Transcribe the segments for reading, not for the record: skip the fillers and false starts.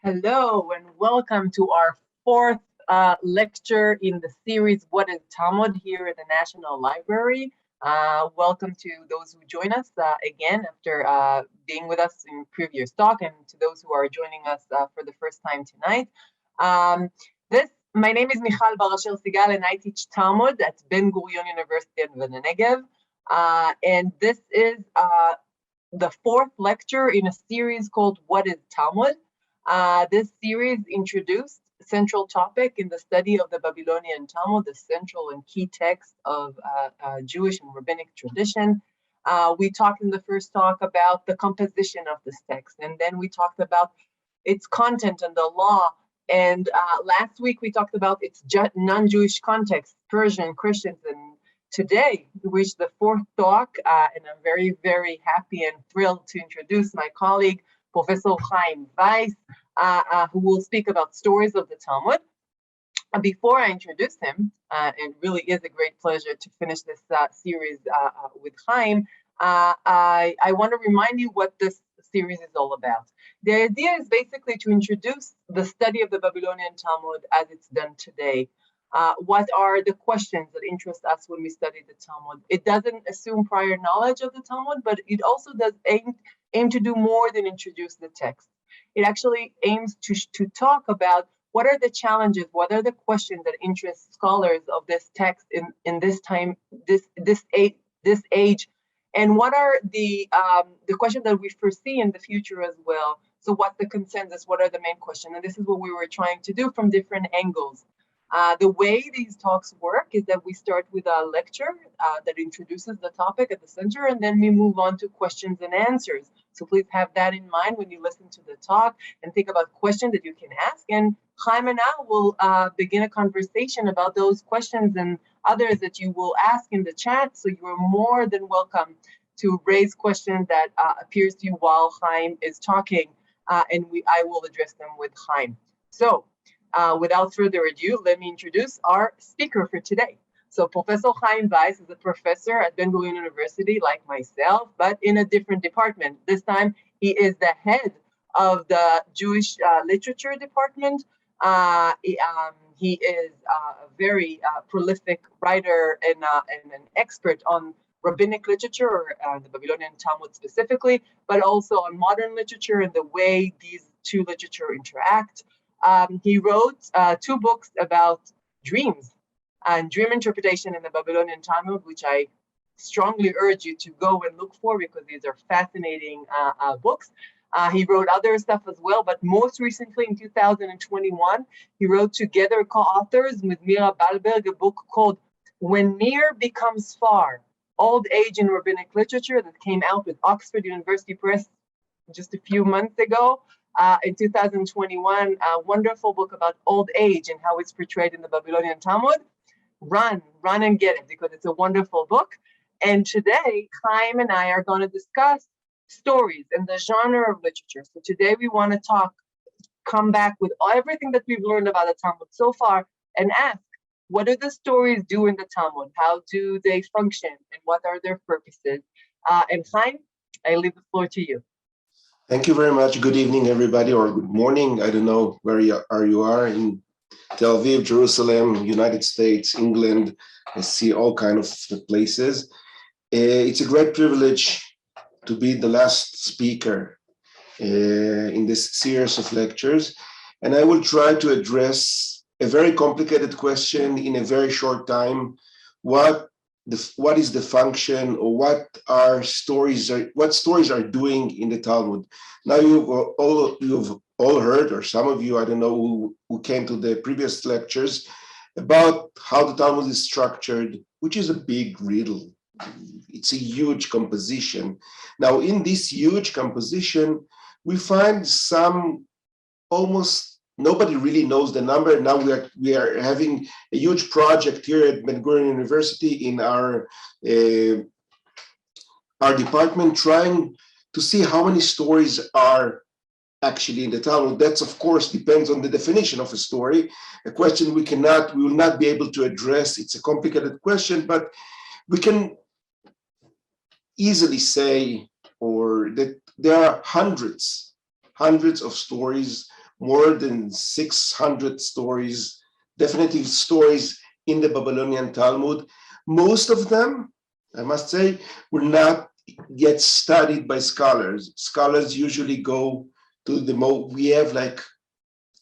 Hello and welcome to our fourth lecture in the series, What is Talmud, here at the National Library. Welcome to those who join us again after being with us in previous talk, and to those who are joining us for the first time tonight. My name is Michal Barashel Sigal, and I teach Talmud at Ben Gurion University in the Negev. And this is the fourth lecture in a series called What is Talmud? This series introduced central topic in the study of the Babylonian Talmud, the central and key text of Jewish and rabbinic tradition. We talked in the first talk about the composition of this text, and then we talked about its content and the law. And last week we talked about its non-Jewish context, Persian, Christians, and today we reached the fourth talk, and I'm very, very happy and thrilled to introduce my colleague, Professor Haim Weiss, who will speak about stories of the Talmud. Before I introduce him, it really is a great pleasure to finish this series with Haim, I want to remind you what this series is all about. The idea is basically to introduce the study of the Babylonian Talmud as it's done today. What are the questions that interest us when we study the Talmud? It doesn't assume prior knowledge of the Talmud, but it also does aim to do more than introduce the text. It actually aims to talk about what are the challenges, what are the questions that interest scholars of this text in this time, this age, and what are the questions that we foresee in the future as well. So what's the consensus? What are the main questions? And this is what we were trying to do from different angles. The way these talks work is that we start with a lecture that introduces the topic at the center, and then we move on to questions and answers. So please have that in mind when you listen to the talk, and think about questions that you can ask. And Chaim and I will begin a conversation about those questions and others that you will ask in the chat. So you are more than welcome to raise questions that appears to you while Chaim is talking, and I will address them with Chaim. So without further ado, let me introduce our speaker for today. So Professor Haim Weiss is a professor at Ben Gurion University, like myself, but in a different department. This time, he is the head of the Jewish literature department. He is a very prolific writer and an expert on rabbinic literature, the Babylonian Talmud specifically, but also on modern literature and the way these two literature interact. He wrote two books about dreams and dream interpretation in the Babylonian Talmud, which I strongly urge you to go and look for, because these are fascinating books. He wrote other stuff as well, but most recently in 2021, he wrote together co-authors with Mira Balberg a book called When Near Becomes Far, Old Age in Rabbinic Literature, that came out with Oxford University Press just a few months ago. In 2021, a wonderful book about old age and how it's portrayed in the Babylonian Talmud. Run and get it, because it's a wonderful book. And today, Chaim and I are going to discuss stories and the genre of literature. So today we want to come back with everything that we've learned about the Talmud so far and ask, what do the stories do in the Talmud? How do they function? And what are their purposes? And Chaim, I leave the floor to you. Thank you very much. Good evening, everybody, or good morning. I don't know where you are in Tel Aviv, Jerusalem, United States, England. I see all kinds of places. It's a great privilege to be the last speaker in this series of lectures. And I will try to address a very complicated question in a very short time. What is the function, or what stories are doing in the Talmud? Now you've all heard, or some of you, I don't know, who came to the previous lectures, about how the Talmud is structured, which is a big riddle. It's a huge composition. Now, in this huge composition, we find some almost nobody really knows the number. Now we are having a huge project here at Ben Gurion University in our department, trying to see how many stories are actually in the Talmud. That's, of course, depends on the definition of a story. A question we will not be able to address. It's a complicated question, but we can easily say, or that there are hundreds of stories more than 600 stories, definitive stories in the Babylonian Talmud. Most of them, I must say, were not yet studied by scholars. Scholars usually go to we have like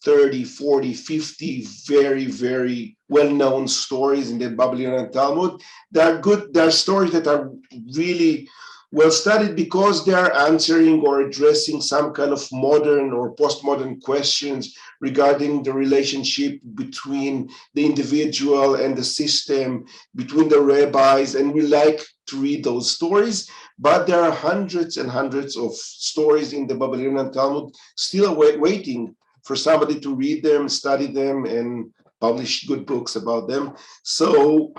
30, 40, 50 very, very well-known stories in the Babylonian Talmud. They are good, they are stories that are really well studied because they are answering or addressing some kind of modern or postmodern questions regarding the relationship between the individual and the system, between the rabbis, and we like to read those stories. But there are hundreds and hundreds of stories in the Babylonian Talmud still waiting for somebody to read them, study them, and publish good books about them. So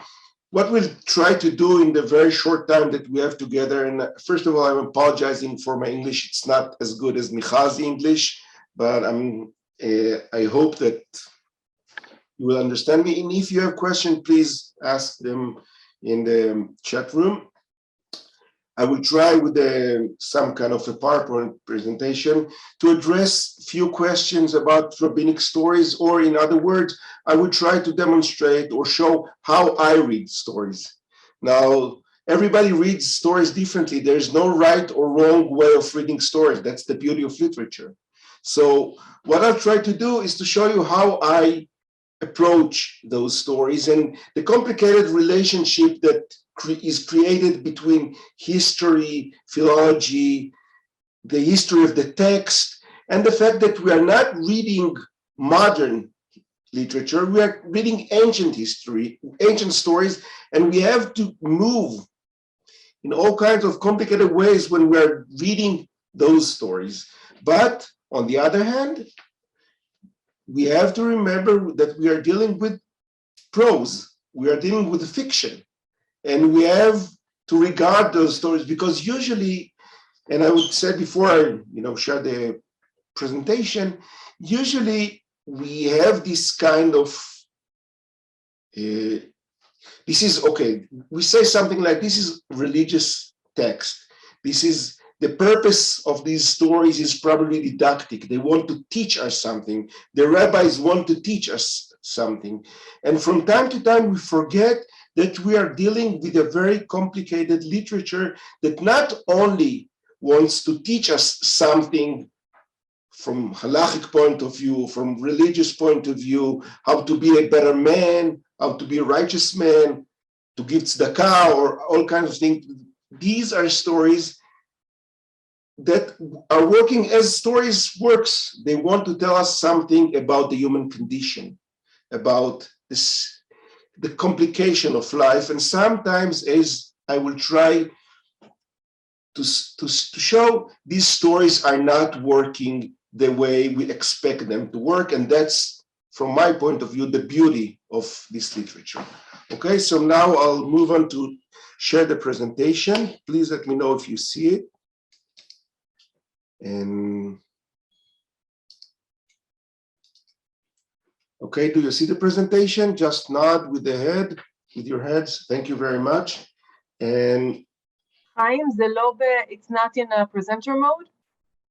what we'll try to do in the very short time that we have together, and first of all, I'm apologizing for my English. It's not as good as Micha's English, but I hope that you will understand me. And if you have questions, please ask them in the chat room. I will try with some kind of a PowerPoint presentation to address a few questions about rabbinic stories, or in other words, I will try to demonstrate or show how I read stories. Now, everybody reads stories differently. There's no right or wrong way of reading stories. That's the beauty of literature. So what I'll try to do is to show you how I approach those stories and the complicated relationship that is created between history, philology, the history of the text, and the fact that we are not reading modern literature, we are reading ancient history, ancient stories, and we have to move in all kinds of complicated ways when we are reading those stories. But on the other hand, we have to remember that we are dealing with prose, we are dealing with fiction. And we have to regard those stories because usually, and I would say before I share the presentation, usually we have this kind of, this is, okay, we say something like this is religious text. This is, the purpose of these stories is probably didactic. They want to teach us something. The rabbis want to teach us something. And from time to time we forget that we are dealing with a very complicated literature that not only wants to teach us something from halachic point of view, from religious point of view, how to be a better man, how to be a righteous man, to give tzedakah, or all kinds of things. These are stories that are working as stories works. They want to tell us something about the human condition, about this, the complication of life, and sometimes, as I will try to show, these stories are not working the way we expect them to work, and that's, from my point of view, the beauty of this literature. Okay, so now I'll move on to share the presentation. Please let me know if you see it. And okay, do you see the presentation? Just nod with the head, with your heads. Thank you very much. And Haim, it's not in a presenter mode?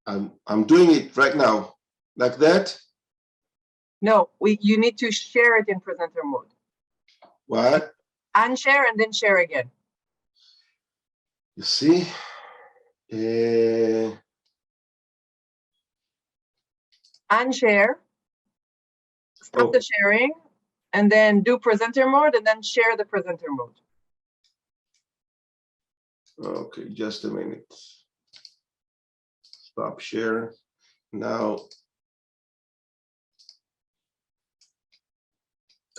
I'm doing it right now, like that. No, you need to share it in presenter mode. What? Unshare and then share again. You see? Unshare. Stop the sharing, and then do presenter mode, and then share the presenter mode. Okay, just a minute. Stop share. Now,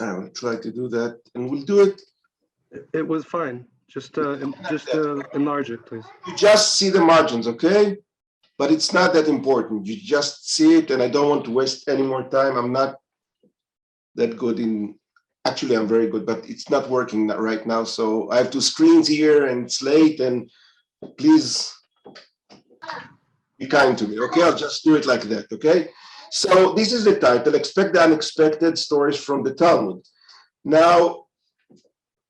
I will try to do that, and we'll do it. It was fine. Just enlarge it, please. You just see the margins, okay? But it's not that important. You just see it, and I don't want to waste any more time. I'm not that good in, actually I'm very good, but it's not working right now. So I have two screens here and it's late, and please be kind to me, okay? I'll just do it like that, okay? So this is the title, Expect the Unexpected, Stories from the Talmud. Now,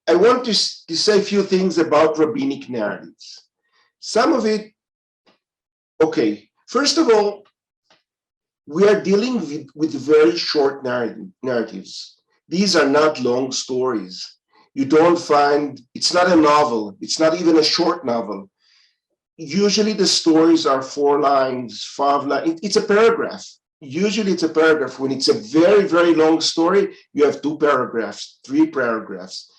I want to say a few things about rabbinic narratives. Some of it, okay, first of all, we are dealing with very short narratives. These are not long stories. You don't find, it's not a novel. It's not even a short novel. Usually the stories are 4 lines, 5 lines. It's a paragraph. Usually it's a paragraph. When it's a very, very long story, you have 2 paragraphs, 3 paragraphs.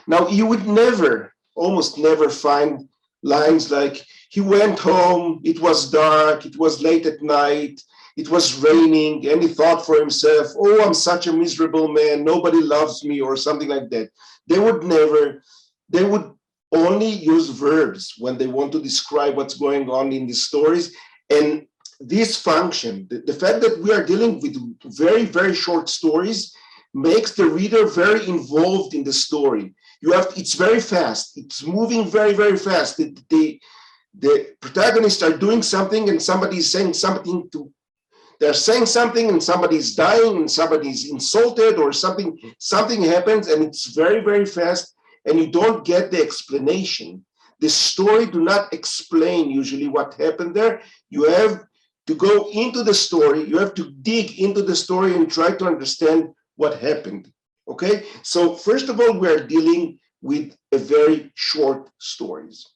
Now, you would never, almost never find lines like, he went home, it was dark, it was late at night, it was raining, and he thought for himself, oh, I'm such a miserable man, nobody loves me, or something like that. They would never, they would only use verbs when they want to describe what's going on in the stories. And this function, the fact that we are dealing with very, very short stories, makes the reader very involved in the story. It's very fast. It's moving very, very fast. The protagonists are doing something and somebody is saying something to, they're saying something and somebody's dying and somebody's insulted or something happens, and it's very, very fast, and you don't get the explanation. The story do not explain usually what happened there. You have to go into the story. You have to dig into the story and try to understand what happened. Okay, so first of all, we are dealing with a very short stories.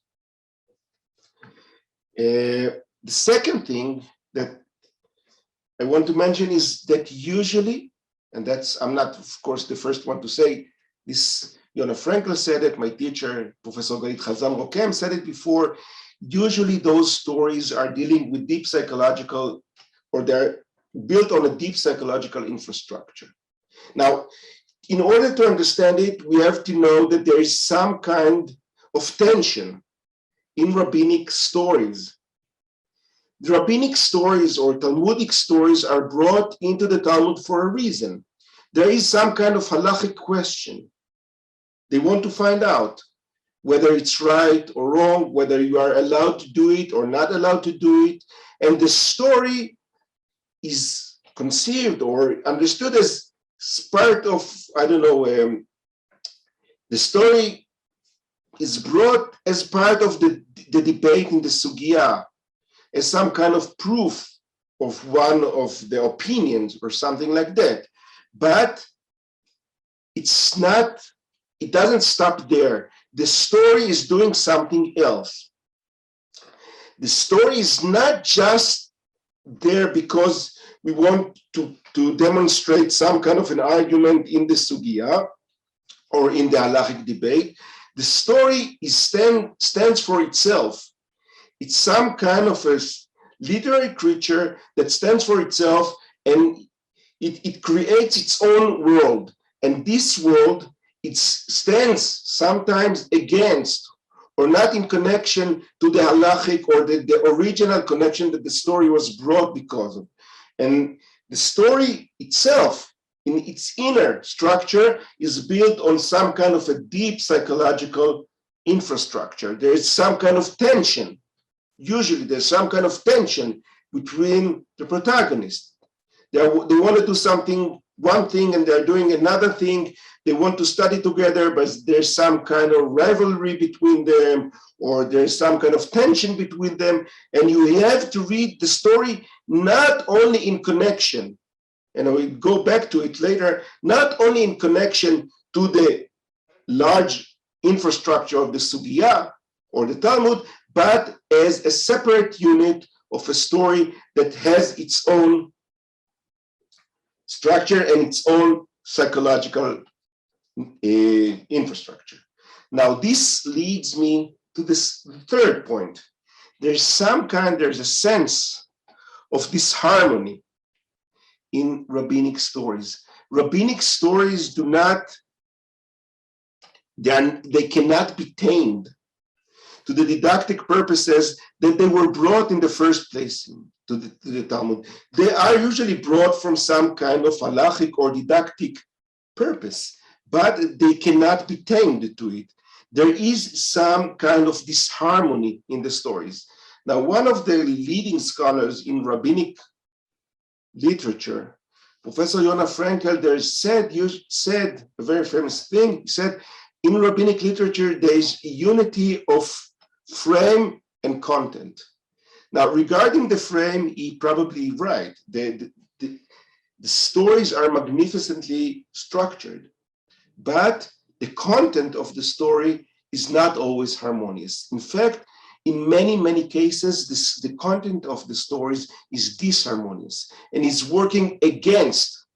The second thing that I want to mention is that usually, and I'm not, of course, the first one to say this, Yona Frankel said it, my teacher, Professor Galit Chazam Rokem said it before, usually those stories are dealing with deep psychological, or they're built on a deep psychological infrastructure. Now, in order to understand it, we have to know that there is some kind of tension in rabbinic stories. The rabbinic stories or Talmudic stories are brought into the Talmud for a reason. There is some kind of halachic question. They want to find out whether it's right or wrong, whether you are allowed to do it or not allowed to do it. And the story is conceived or understood as part of, I don't know, the story is brought as part of the debate in the sugiyah, as some kind of proof of one of the opinions or something like that. But it's not, it doesn't stop there. The story is doing something else. The story is not just there because we want to demonstrate some kind of an argument in the sugiyah or in the halachic debate. The story stands for itself. It's some kind of a literary creature that stands for itself, and it creates its own world. And this world, it stands sometimes against or not in connection to the halachic or the original connection that the story was brought because of. And the story itself, in its inner structure, is built on some kind of a deep psychological infrastructure. There is some kind of tension. Usually there's some kind of tension between the protagonists. They want to do something, one thing, and they're doing another thing. They want to study together, but there's some kind of rivalry between them, or there's some kind of tension between them. And you have to read the story not only in connection, and I will go back to it later, not only in connection to the large infrastructure of the sugiyah or the Talmud, but as a separate unit of a story that has its own structure and its own psychological infrastructure. Now, this leads me to this third point. There's a sense of disharmony in rabbinic stories. Rabbinic stories they cannot be tamed to the didactic purposes that they were brought in the first place to the Talmud. They are usually brought from some kind of halachic or didactic purpose, but they cannot be tamed to it. There is some kind of disharmony in the stories. Now, one of the leading scholars in rabbinic literature, Professor Yona Frankel, said a very famous thing. He said, in rabbinic literature, there is a unity of frame and content. Now, regarding the frame, he probably right. The stories are magnificently structured, but the content of the story is not always harmonious. In fact, in many, many cases, the content of the stories is disharmonious and is working against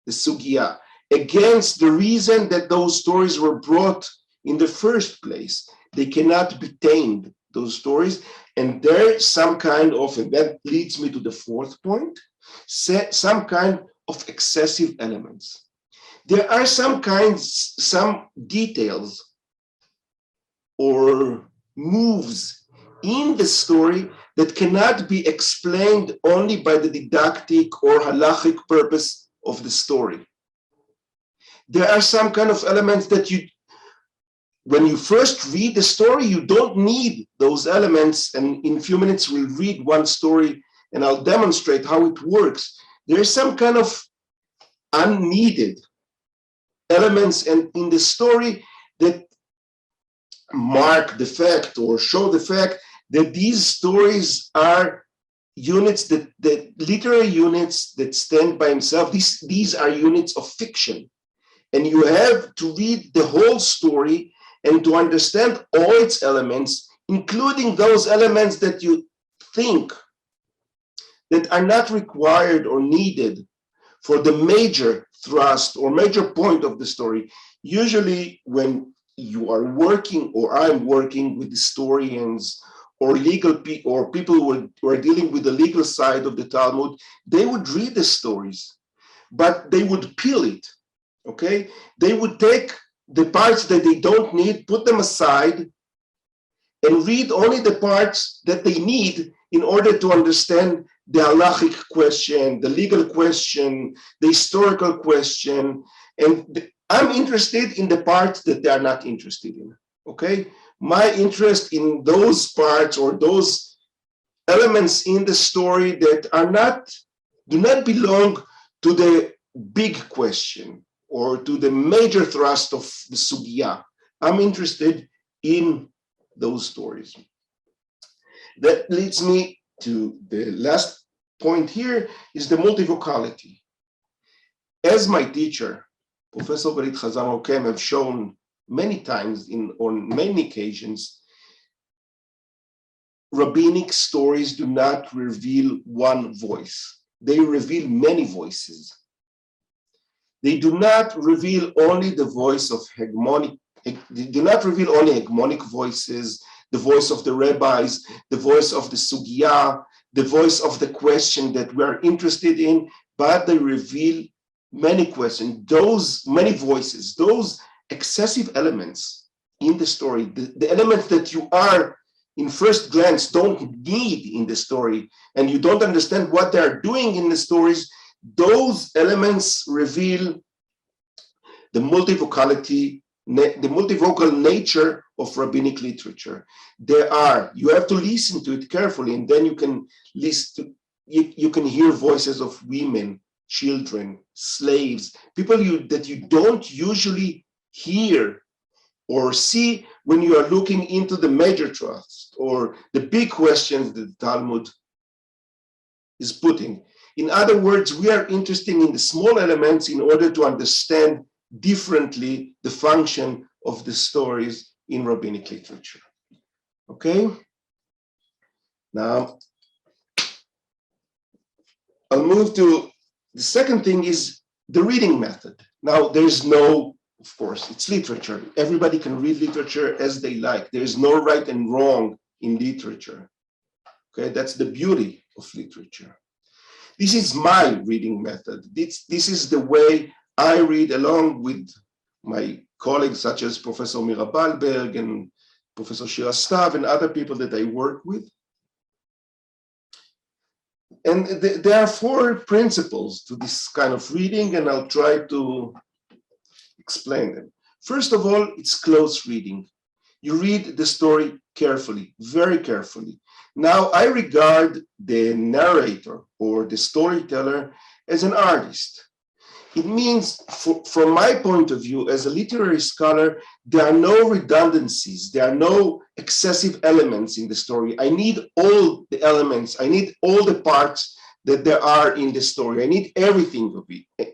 the sugiyah, against the reason that those stories were brought in the first place. They cannot be tamed, those stories. And there's some kind of, and that leads me to the fourth point, some kind of excessive elements. There are some details or moves in the story that cannot be explained only by the didactic or halachic purpose of the story. There are some kind of elements that when you first read the story, you don't need those elements. And in a few minutes, we'll read one story and I'll demonstrate how it works. There's some kind of unneeded elements in the story that mark the fact or show the fact that these stories are units, that literary units that stand by themselves. These are units of fiction. And you have to read the whole story and to understand all its elements, including those elements that you think that are not required or needed for the major thrust or major point of the story. Usually when you are working, or I'm working with historians or legal people or people who are dealing with the legal side of the Talmud, they would read the stories, but they would peel it, okay? They would take the parts that they don't need, put them aside, and read only the parts that they need in order to understand the halachic question, the legal question, the historical question. And I'm interested in the parts that they are not interested in, okay? My interest in those parts or those elements in the story that do not belong to the big question or to the major thrust of the sugiyah. I'm interested in those stories. That leads me to the last point here, is the multivocality. As my teacher, Professor Barit Chazan Okem, have shown many times on many occasions, rabbinic stories do not reveal one voice. They reveal many voices. They do not reveal only the voice of hegemonic, they do not reveal only hegemonic voices, the voice of the rabbis, the voice of the sugiyah, the voice of the question that we're interested in, but they reveal many questions, those many voices, those excessive elements in the story, the elements that you are in first glance don't need in the story, and you don't understand what they're doing in the stories, those elements reveal the multivocality, the multivocal nature of rabbinic literature. You have to listen to it carefully, and then you can listen to, you can hear voices of women, children, slaves, people that you don't usually hear or see when you are looking into the major thrust or the big questions that the Talmud is putting. In other words, we are interested in the small elements in order to understand differently the function of the stories in rabbinic literature. Okay? Now, I'll move to the second thing, is the reading method. Now, there's no, of course, it's literature. Everybody can read literature as they like. There's no right and wrong in literature. Okay, that's the beauty of literature. This is my reading method. This is the way I read, along with my colleagues such as Professor Mira Balberg and Professor Shira Stav and other people that I work with. And there are four principles to this kind of reading, and I'll try to explain them. First of all, it's close reading. You read the story carefully, very carefully. Now, I regard the narrator or the storyteller as an artist. It means, from my point of view, as a literary scholar, there are no redundancies. There are no excessive elements in the story. I need all the elements. I need all the parts that there are in the story. I need everything of it.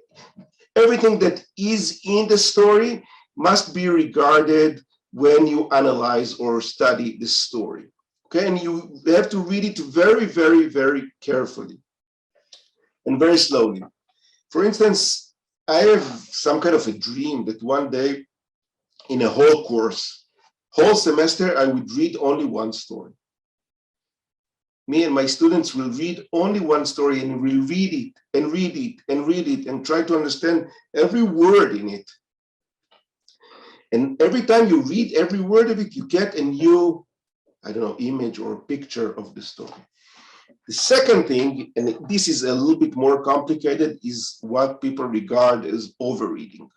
Everything that is in the story must be regarded when you analyze or study the story. Okay, and you have to read it very, very, very carefully and very slowly. For instance, I have some kind of a dream that one day in a whole course, whole semester, I would read only one story. Me and my students will read only one story, and we'll read it and read it and read it and try to understand every word in it. And every time you read every word of it, you get a new, I don't know, image or picture of the story. The second thing, and this is a little bit more complicated, is what people regard as overreading.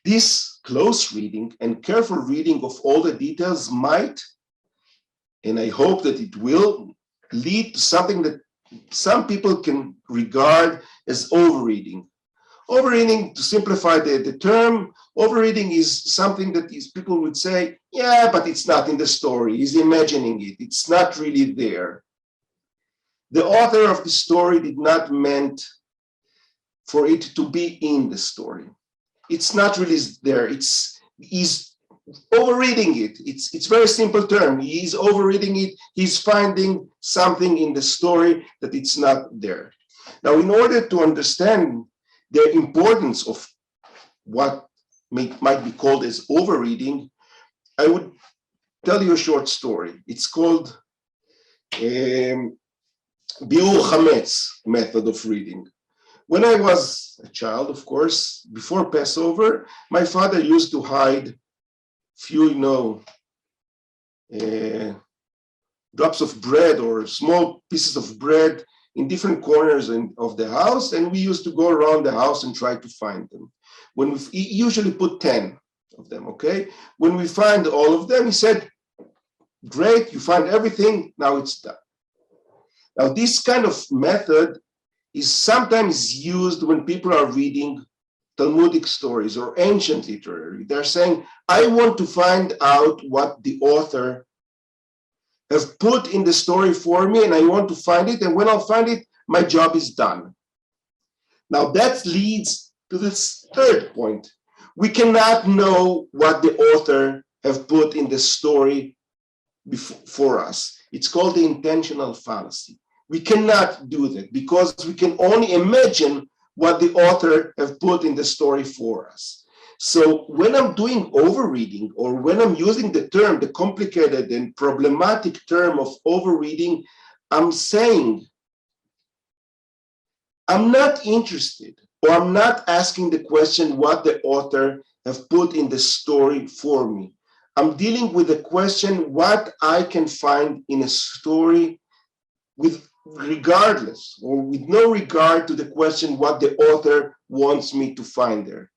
This close reading and careful reading of all the details might, and I hope that it will, lead to something that some people can regard as overreading. Overreading, to simplify the term, overreading is something that people would say, yeah, but it's not in the story. He's imagining it. It's not really there. The author of the story did not meant for it to be in the story. It's not really there. He's overreading it. It's very simple term. He's overreading it. He's finding something in the story that it's not there. Now, in order to understand the importance of what might be called as overreading, I would tell you a short story. It's called Biur Chametz method of reading. When I was a child, of course, before Passover, my father used to hide few, drops of bread or small pieces of bread in different corners of the house, and we used to go around the house and try to find them. When we usually put 10 of them, okay? When we find all of them, he said, great, you find everything, now it's done. Now, this kind of method is sometimes used when people are reading Talmudic stories or ancient literary. They're saying, I want to find out what the author has put in the story for me, and I want to find it, and when I'll find it, my job is done. Now that leads to this third point. We cannot know what the author has put in the story for us. It's called the intentional fallacy. We cannot do that because we can only imagine what the author has put in the story for us. So when I'm doing overreading, or when I'm using the term, the complicated and problematic term of overreading, I'm saying I'm not interested, or I'm not asking the question what the author has put in the story for me. I'm dealing with the question what I can find in a story with regardless or with no regard to the question what the author wants me to find there.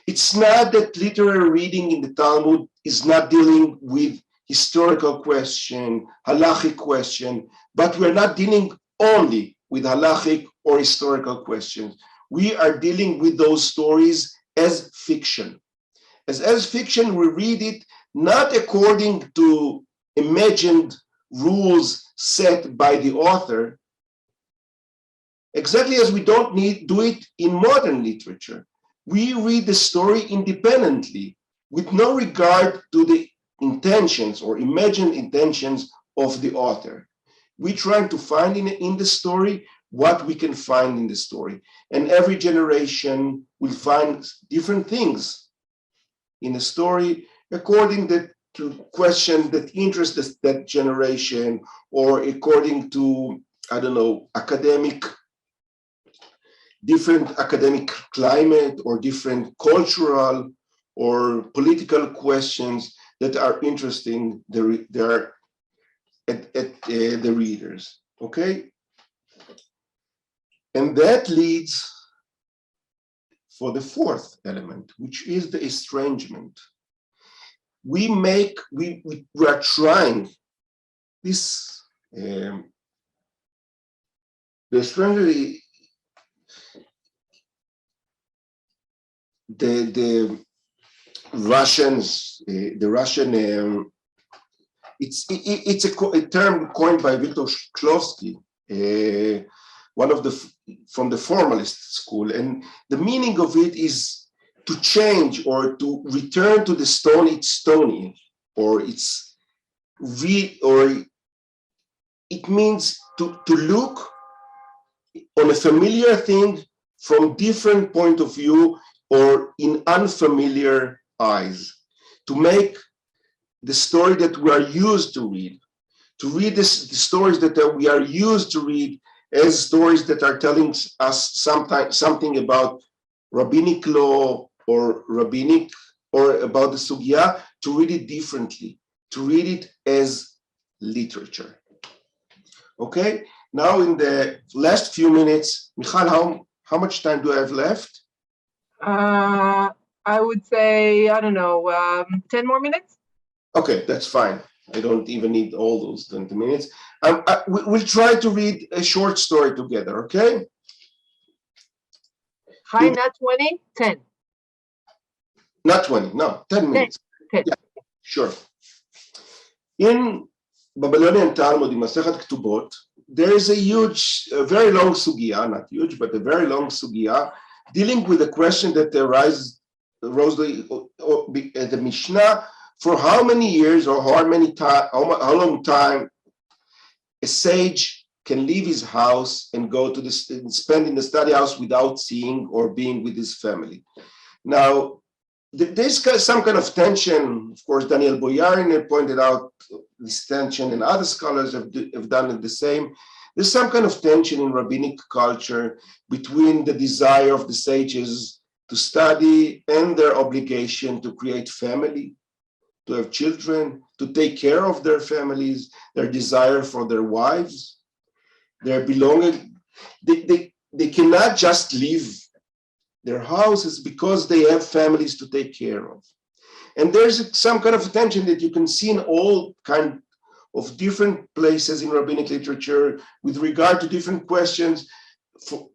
It's not that literary reading in the Talmud is not dealing with historical question, halachic question, but we're not dealing only with halachic or historical questions. We are dealing with those stories as fiction. As fiction, we read it not according to imagined rules set by the author, exactly as we don't do it in modern literature. We read the story independently with no regard to the intentions or imagined intentions of the author. We try to find in the story what we can find in the story. And every generation will find different things in the story according to question that interests that generation, or according to, I don't know, different academic climate, or different cultural or political questions that are interesting the readers, okay? And that leads for the fourth element, which is the estrangement. We are trying this, the estrangement the Russians, the Russian, it's a term coined by Viktor Shklovsky, one of the from the formalist school, and the meaning of it is to change or to return to the stone it's stony, or it means to look on a familiar thing from different point of view or in unfamiliar eyes, to make the story that we are used to read the stories that we are used to read as stories that are telling us something about rabbinic law or rabbinic or about the sugiyah, to read it differently, to read it as literature. Okay, now in the last few minutes, Michal, how much time do I have left? I would say, I don't know, 10 more minutes? Okay, that's fine. I don't even need all those 20 minutes. We'll try to read a short story together, okay? Hi, not 20, 10. Not 20, no, 10 minutes. 10. Yeah, sure. In Babylonian Talmud, in Masechet Ketubot, there is a very long sugiyah, not huge, but a very long sugiyah, dealing with a question that arose at the Mishnah: for how many years or how long time a sage can leave his house and go to spend in the study house without seeing or being with his family. Now, there's some kind of tension. Of course, Daniel Boyarin pointed out this tension, and other scholars have done it the same. There's some kind of tension in rabbinic culture between the desire of the sages to study and their obligation to create family, to have children, to take care of their families, their desire for their wives, their belonging. They cannot just leave their houses because they have families to take care of. And there's some kind of tension that you can see in all kinds of different places in rabbinic literature with regard to different questions, for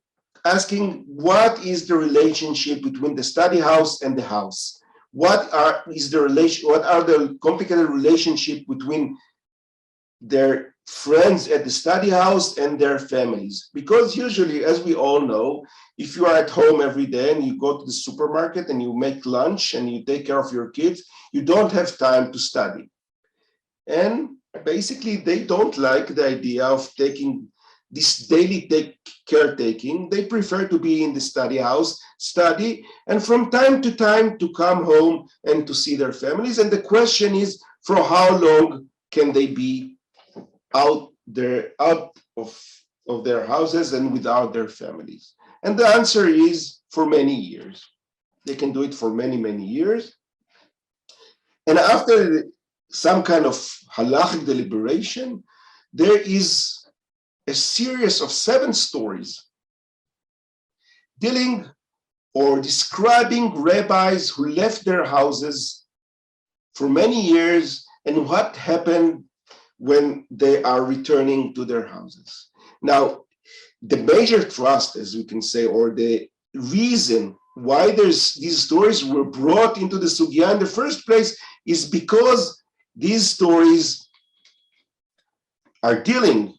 asking what is the relationship between the study house and the house? What are the complicated relationship between their friends at the study house and their families? Because usually, as we all know, if you are at home every day and you go to the supermarket and you make lunch and you take care of your kids, you don't have time to study. And basically, they don't like the idea of taking this daily caretaking. They prefer to be in the study house, study, and from time to time to come home and to see their families. And the question is, for how long can they be out of their houses and without their families? And the answer is for many years. They can do it for many, many years. And after some kind of halachic deliberation, there is a series of 7 stories dealing or describing rabbis who left their houses for many years and what happened when they are returning to their houses. Now, the major thrust, as we can say, or the reason why these stories were brought into the sugiyah in the first place is because these stories are dealing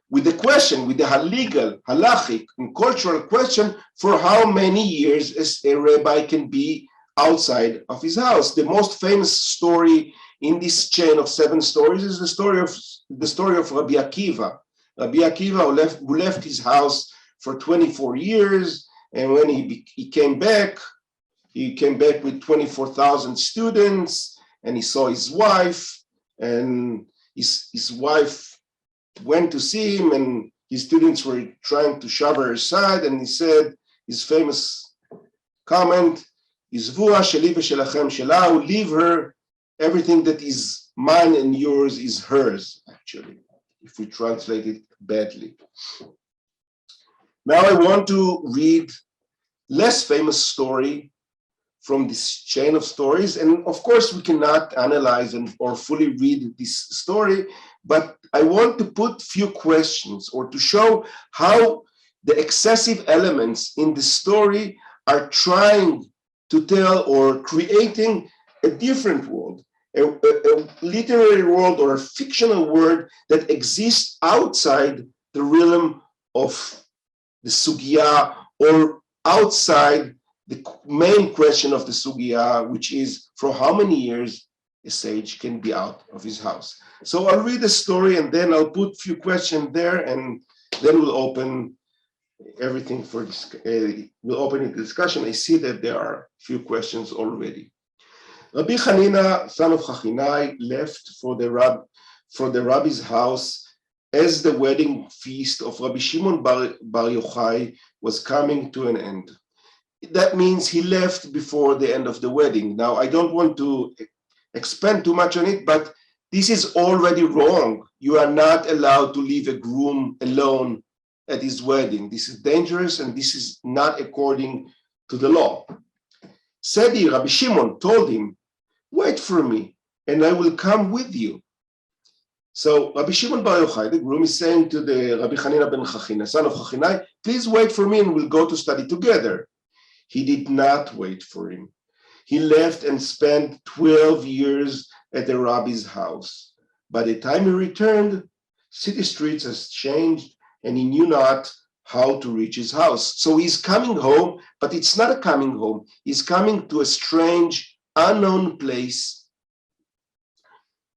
with the question, with the legal, halachic, and cultural question for how many years a rabbi can be outside of his house. The most famous story in this chain of 7 stories is the story of Rabbi Akiva. Rabbi Akiva, who left his house for 24 years, and when he came back with 24,000 students, and he saw his wife, and his wife went to see him, and his students were trying to shove her aside, and he said his famous comment, "Izvua sheli v'shelachem shela," leave her, everything that is mine and yours is hers, actually, if we translate it badly. Now I want to read less famous story from this chain of stories, and of course we cannot analyze or fully read this story, but I want to put few questions or to show how the excessive elements in the story are trying to tell or creating a different world, a literary world or a fictional world that exists outside the realm of the sugiyah or outside the main question of the sugiyah, which is for how many years a sage can be out of his house. So I'll read the story and then I'll put a few questions there, and then we'll open everything for this. We'll open the discussion. I see that there are a few questions already. Rabbi Hanina, son of Chachinai, left for the rabbi's house as the wedding feast of Rabbi Shimon Bar Yochai was coming to an end. That means he left before the end of the wedding. Now, I don't want to expand too much on it, but this is already wrong. You are not allowed to leave a groom alone at his wedding. This is dangerous, and this is not according to the law. Sedi, Rabbi Shimon, told him, wait for me, and I will come with you. So Rabbi Shimon Bar Yochai, the groom, is saying to the Rabbi Hanina ben Chachina, son of Chachinai, please wait for me and we'll go to study together. He did not wait for him. He left and spent 12 years at the rabbi's house. By the time he returned, city streets has changed and he knew not how to reach his house. So he's coming home, but it's not a coming home. He's coming to a strange, unknown place,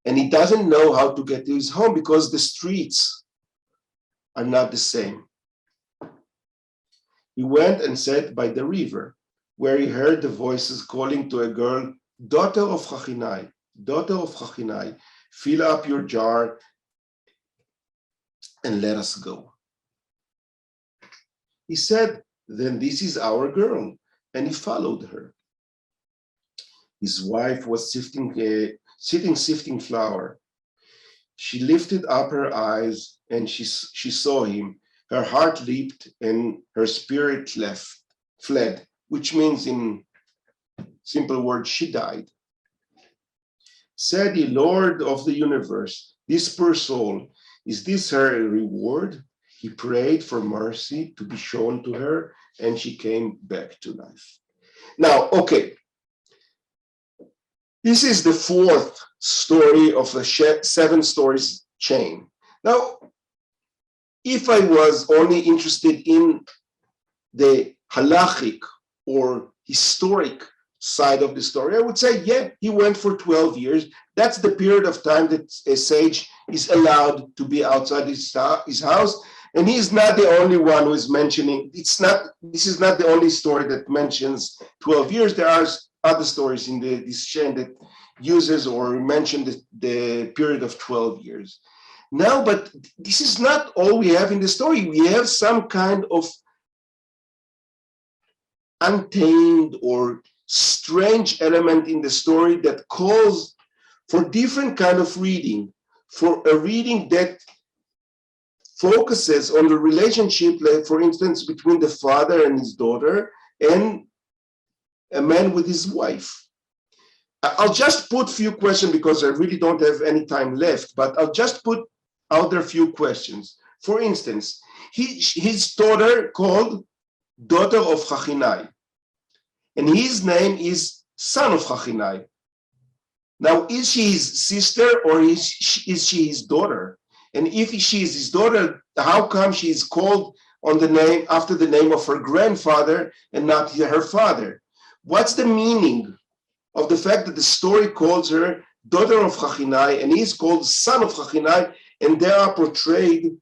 and he doesn't know how to get to his home because the streets are not the same. He went and sat by the river, where he heard the voices calling to a girl, daughter of Chachinai, fill up your jar and let us go. He said, then this is our girl, and he followed her. His wife was sifting flour. She lifted up her eyes and she saw him. Her heart leaped and her spirit fled, which means in simple words, she died. Said the Lord of the universe, this poor soul, is this her reward? He prayed for mercy to be shown to her, and she came back to life. Now, okay. This is the fourth story of a 7 stories chain. Now, if I was only interested in the halachic or historic side of the story, I would say, yeah, he went for 12 years. That's the period of time that a sage is allowed to be outside his house. And he's not the only one who is mentioning, this is not the only story that mentions 12 years. There are other stories in this chain that uses or mention the period of 12 years. Now, but this is not all we have in the story. We have some kind of untamed or strange element in the story that calls for different kind of reading, for a reading that focuses on the relationship, like for instance, between the father and his daughter and a man with his wife. I'll just put a few questions because I really don't have any time left, but I'll just put out there a few questions. For instance, his daughter called daughter of Chachinai, and his name is son of Chachinai. Now, is she his sister or is she his daughter? And if she is his daughter, how come she is called on the name after the name of her grandfather and not her father? What's the meaning of the fact that the story calls her daughter of Chachinai and he's called son of Chachinai, and they are portrayed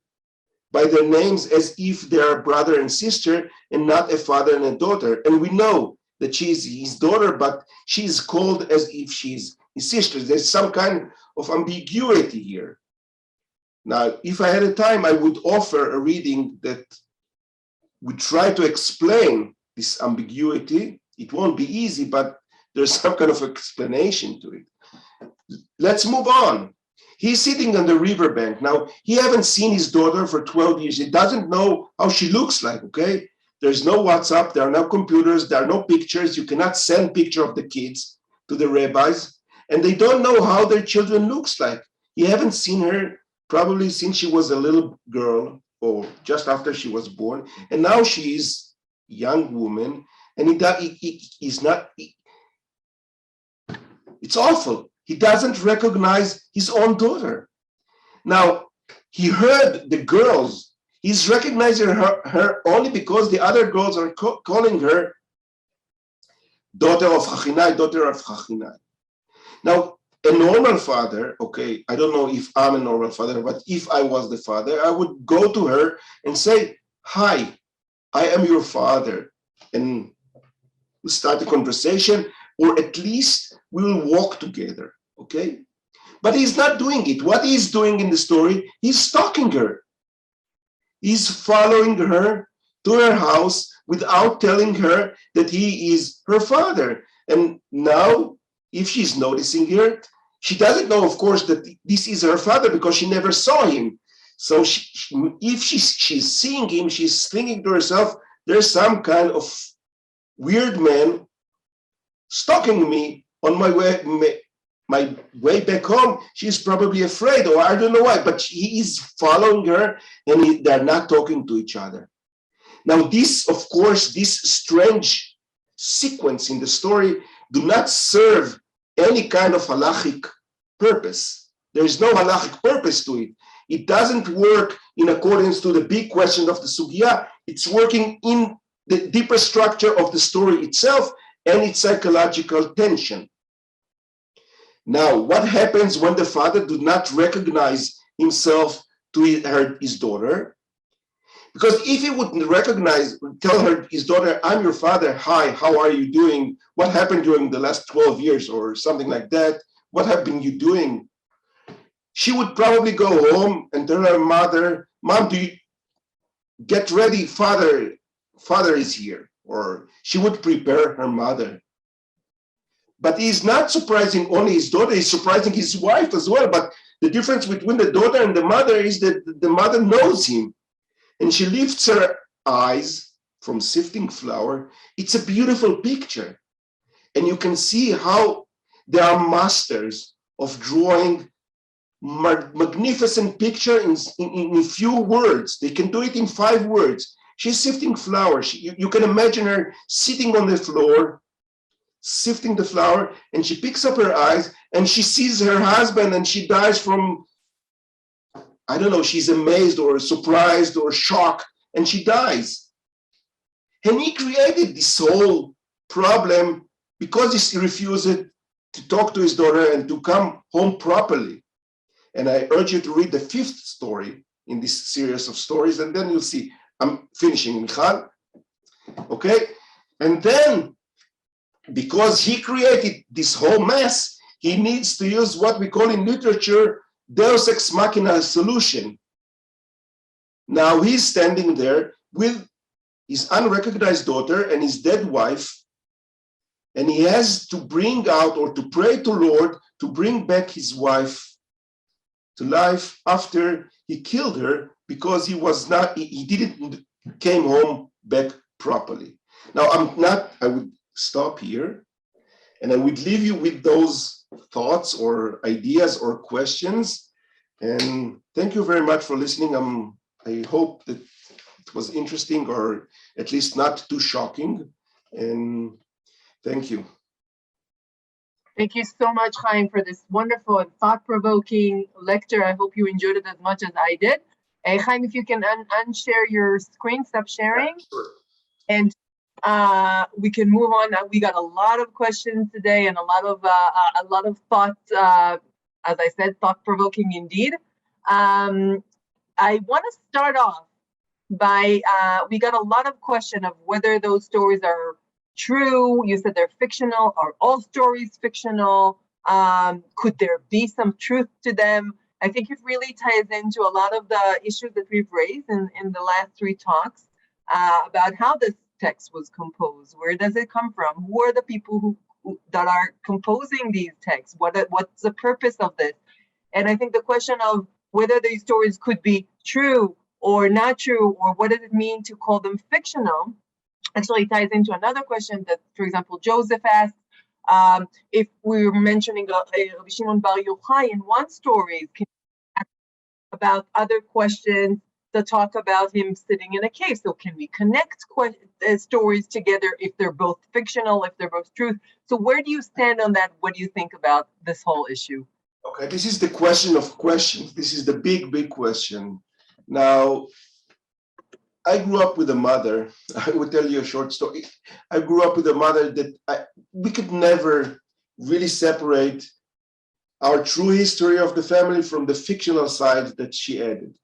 by their names as if they are brother and sister and not a father and a daughter? And we know that she is his daughter, but she is called as if she's his sister. There's some kind of ambiguity here. Now, if I had a time, I would offer a reading that would try to explain this ambiguity. It won't be easy, but there's some kind of explanation to it. Let's move on. He's sitting on the riverbank. Now, he hasn't seen his daughter for 12 years. He doesn't know how she looks like, okay? There's no WhatsApp, there are no computers, there are no pictures. You cannot send picture of the kids to the rabbis, and they don't know how their children looks like. He haven't seen her probably since she was a little girl or just after she was born. And now she is a young woman, and he's not. It's awful. He doesn't recognize his own daughter. Now, he heard the girls. He's recognizing her only because the other girls are calling her daughter of Hachinai, daughter of Hachinai. Now, a normal father, okay, I don't know if I'm a normal father, but if I was the father, I would go to her and say, hi, I am your father. And we'll start a conversation, or at least we will walk together, okay? But he's not doing it. What he's doing in the story, he's stalking her. He's following her to her house without telling her that he is her father. And now, if she's noticing her, she doesn't know, of course, that this is her father because she never saw him. So if she's seeing him, she's thinking to herself, there's some kind of weird man stalking me on my way back home. She's probably afraid, or I don't know why, but he is following her, and they're not talking to each other. Now, this, of course, this strange sequence in the story do not serve any kind of halachic purpose. There is no halachic purpose to it. It doesn't work in accordance to the big question of the sugiyah. It's working in the deeper structure of the story itself and its psychological tension. Now, what happens when the father does not recognize himself to his daughter? Because if he would tell her, his daughter, I'm your father, hi, how are you doing? What happened during the last 12 years or something like that? What have been you doing? She would probably go home and tell her mother, Mom, do you get ready, father is here. Or she would prepare her mother. But he's not surprising only his daughter, he's surprising his wife as well. But the difference between the daughter and the mother is that the mother knows him. And she lifts her eyes from sifting flour. It's a beautiful picture. And you can see how they are masters of drawing magnificent picture in a few words. They can do it in 5 words. She's sifting flour. You can imagine her sitting on the floor, sifting the flour, and she picks up her eyes and she sees her husband and she dies from, I don't know, she's amazed or surprised or shocked, and she dies. And he created this whole problem because he refused to talk to his daughter and to come home properly. And I urge you to read the 5th story in this series of stories, and then you'll see. I'm finishing, Michal. Okay? And then, because he created this whole mess, he needs to use what we call in literature Deus ex machina solution. Now he's standing there with his unrecognized daughter and his dead wife, and he has to bring out or to pray to Lord to bring back his wife to life after he killed her because he didn't came home back properly. Now I would stop here and I would leave you with those thoughts or ideas or questions. And thank you very much for listening. I hope that it was interesting or at least not too shocking. And thank you. Thank you so much, Haim, for this wonderful and thought-provoking lecture. I hope you enjoyed it as much as I did. Haim, if you can unshare your screen, stop sharing. Yeah, sure. And we can move on. We got a lot of questions today and a lot of thought, as I said, thought-provoking indeed. I want to start off by, we got a lot of question of whether those stories are true. You said they're fictional. Are all stories fictional? Could there be some truth to them? I think it really ties into a lot of the issues that we've raised in the last 3 talks about how this text was composed. Where does it come from? Who are the people who that are composing these texts? What's the purpose of this? And I think the question of whether these stories could be true or not true, or what does it mean to call them fictional, actually ties into another question that, for example, Joseph asked. If we were mentioning Rabbi Shimon Bar Yochai in one story, about other questions the talk about him sitting in a cave. So can we connect stories together if they're both fictional, if they're both truth? So where do you stand on that? What do you think about this whole issue? Okay, this is the question of questions. This is the big, big question. Now, I grew up with a mother. I will tell you a short story. I grew up with a mother that we could never really separate our true history of the family from the fictional side that she added.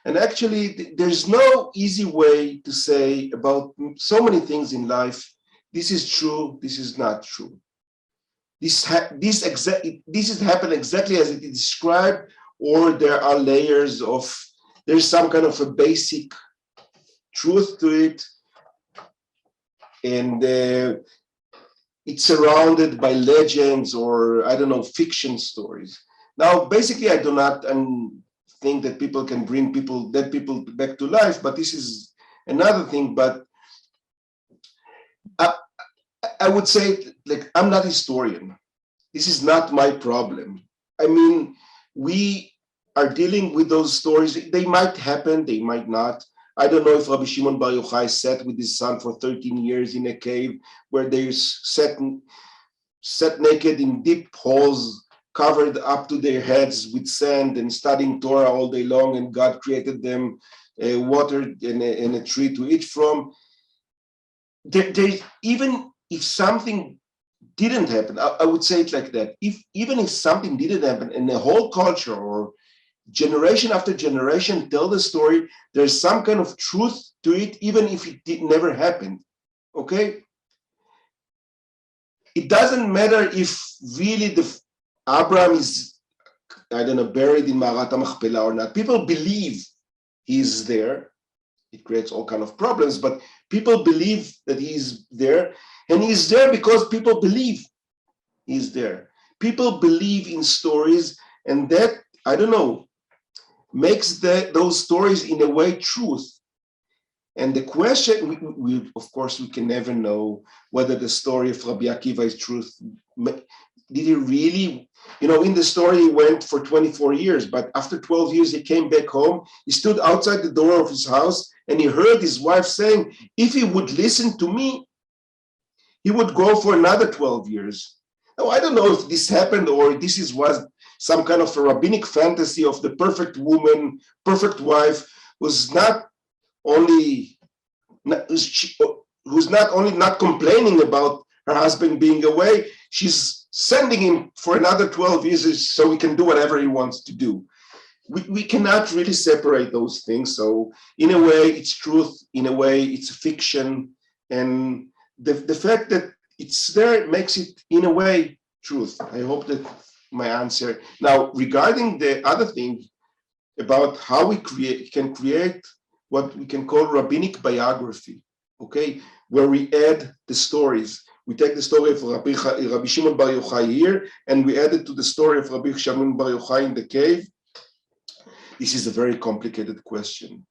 And actually, there's no easy way to say about so many things in life, this is true, this is not true. This is happened exactly as it is described, or there are layers of, there's some kind of a basic truth to it, and it's surrounded by legends or, I don't know, fiction stories. Now, basically, I do not think that people can bring dead people back to life, but this is another thing. But I would say, like, I'm not a historian. This is not my problem. I mean, we are dealing with those stories. They might happen, they might not. I don't know if Rabbi Shimon Bar Yochai sat with his son for 13 years in a cave where they sat naked in deep holes, covered up to their heads with sand and studying Torah all day long, and God created them water and a tree to eat from. Even if something didn't happen, I would say it like that. Even if something didn't happen and the whole culture or generation after generation tell the story, there's some kind of truth to it, even if it never happened, okay? It doesn't matter if really Abraham is, I don't know, buried in Ma'arat HaMachpelah or not. People believe he's there. It creates all kind of problems, but people believe that he's there, and he's there because people believe he's there. People believe in stories, and that, I don't know, makes those stories in a way truth. And the question, we of course, we can never know whether the story of Rabbi Akiva is truth. Did he really, in the story he went for 24 years, but after 12 years he came back home, he stood outside the door of his house and he heard his wife saying, if he would listen to me, he would go for another 12 years. Now, I don't know if this happened or this was some kind of a rabbinic fantasy of the perfect woman, perfect wife, who's not only not complaining about her husband being away, she's sending him for another 12 years so he can do whatever he wants to do. We cannot really separate those things. So in a way, it's truth. In a way, it's fiction. And the fact that it's there makes it, in a way, truth. I hope that my answer. Now, regarding the other thing about how we can create what we can call rabbinic biography, okay, where we add the stories. We take the story of Rabbi Shimon Bar Yochai here, and we add it to the story of Rabbi Shimon Bar Yochai in the cave. This is a very complicated question.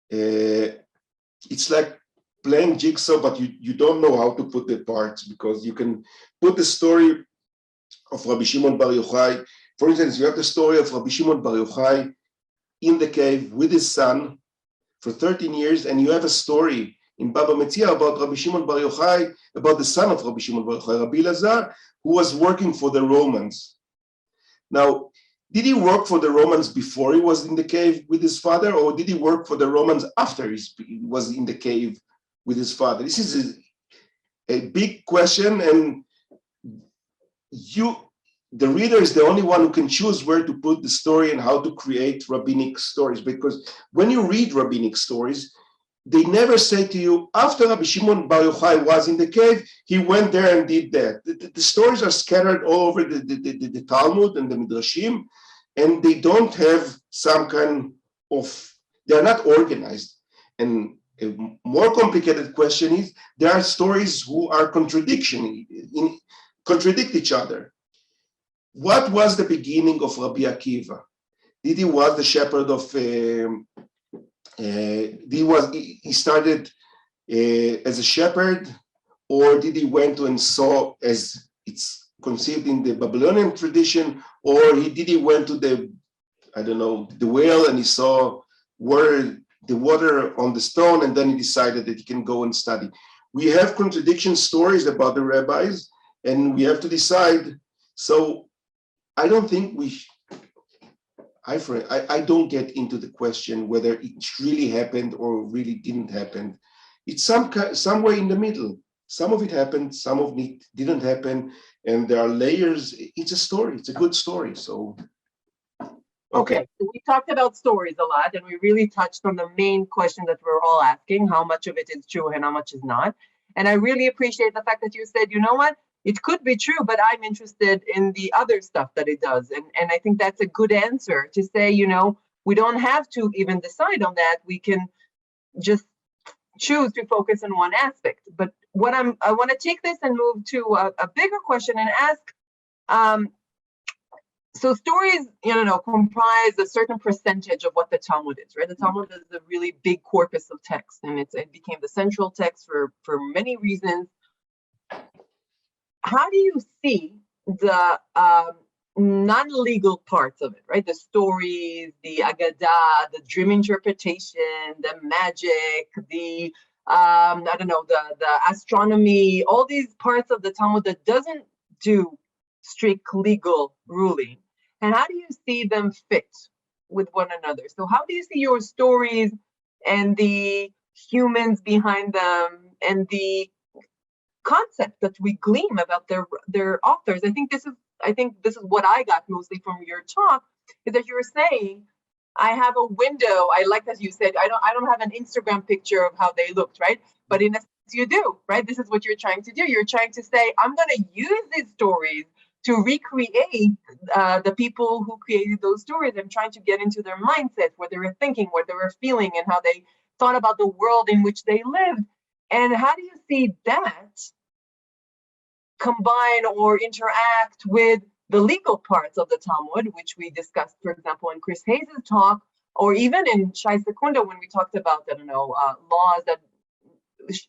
It's like playing jigsaw, but you don't know how to put the parts, because you can put the story of Rabbi Shimon Bar Yochai. For instance, you have the story of Rabbi Shimon Bar Yochai in the cave with his son for 13 years, and you have a story in Baba Metzia about Rabbi Shimon Bar Yochai, about the son of Rabbi Shimon Bar Yochai, Rabbi Lazar, who was working for the Romans. Now, did he work for the Romans before he was in the cave with his father, or did he work for the Romans after he was in the cave with his father? This is a big question, and the reader is the only one who can choose where to put the story and how to create rabbinic stories. Because when you read rabbinic stories, they never say to you, after Rabbi Shimon Bar Yochai was in the cave, he went there and did that. The stories are scattered all over the Talmud and the Midrashim, and they don't have some kind of, they're not organized. And a more complicated question is, there are stories who are contradict each other. What was the beginning of Rabbi Akiva? Did he was the shepherd of, he started as a shepherd, or did he went and saw, as it's conceived in the Babylonian tradition, or did he went to the, I don't know, the whale, and he saw water on the stone, and then he decided that he can go and study. We have contradiction stories about the rabbis, and we have to decide. So I don't think I don't get into the question whether it really happened or really didn't happen. It's somewhere in the middle. Some of it happened, some of it didn't happen, and there are layers. It's a story. It's a good story. So, okay. So we talked about stories a lot, and we really touched on the main question that we're all asking: how much of it is true and how much is not. And I really appreciate the fact that you said, you know what, it could be true, but I'm interested in the other stuff that it does. And I think that's a good answer to say, you know, we don't have to even decide on that. We can just choose to focus on one aspect. But what I want to take this and move to a bigger question and ask, so stories, comprise a certain percentage of what the Talmud is, right? The Talmud is a really big corpus of text, and it became the central text for many reasons. How do you see the non-legal parts of it, right? The stories, the Agadah, the dream interpretation, the magic, the the astronomy, all these parts of the Talmud that doesn't do strict legal ruling. And how do you see them fit with one another? So how do you see your stories and the humans behind them and the concept that we glean about their authors? I think this is what I got mostly from your talk, is that you were saying, I have a window. I like, as you said, I don't have an Instagram picture of how they looked, right? But in a sense you do, right? This is what you're trying to do. You're trying to say, I'm going to use these stories to recreate the people who created those stories. I'm trying to get into their mindset, what they were thinking, what they were feeling, and how they thought about the world in which they lived. And how do you see that combine or interact with the legal parts of the Talmud, which we discussed, for example, in Chris Hayes' talk, or even in Shai Sekunda when we talked about, laws that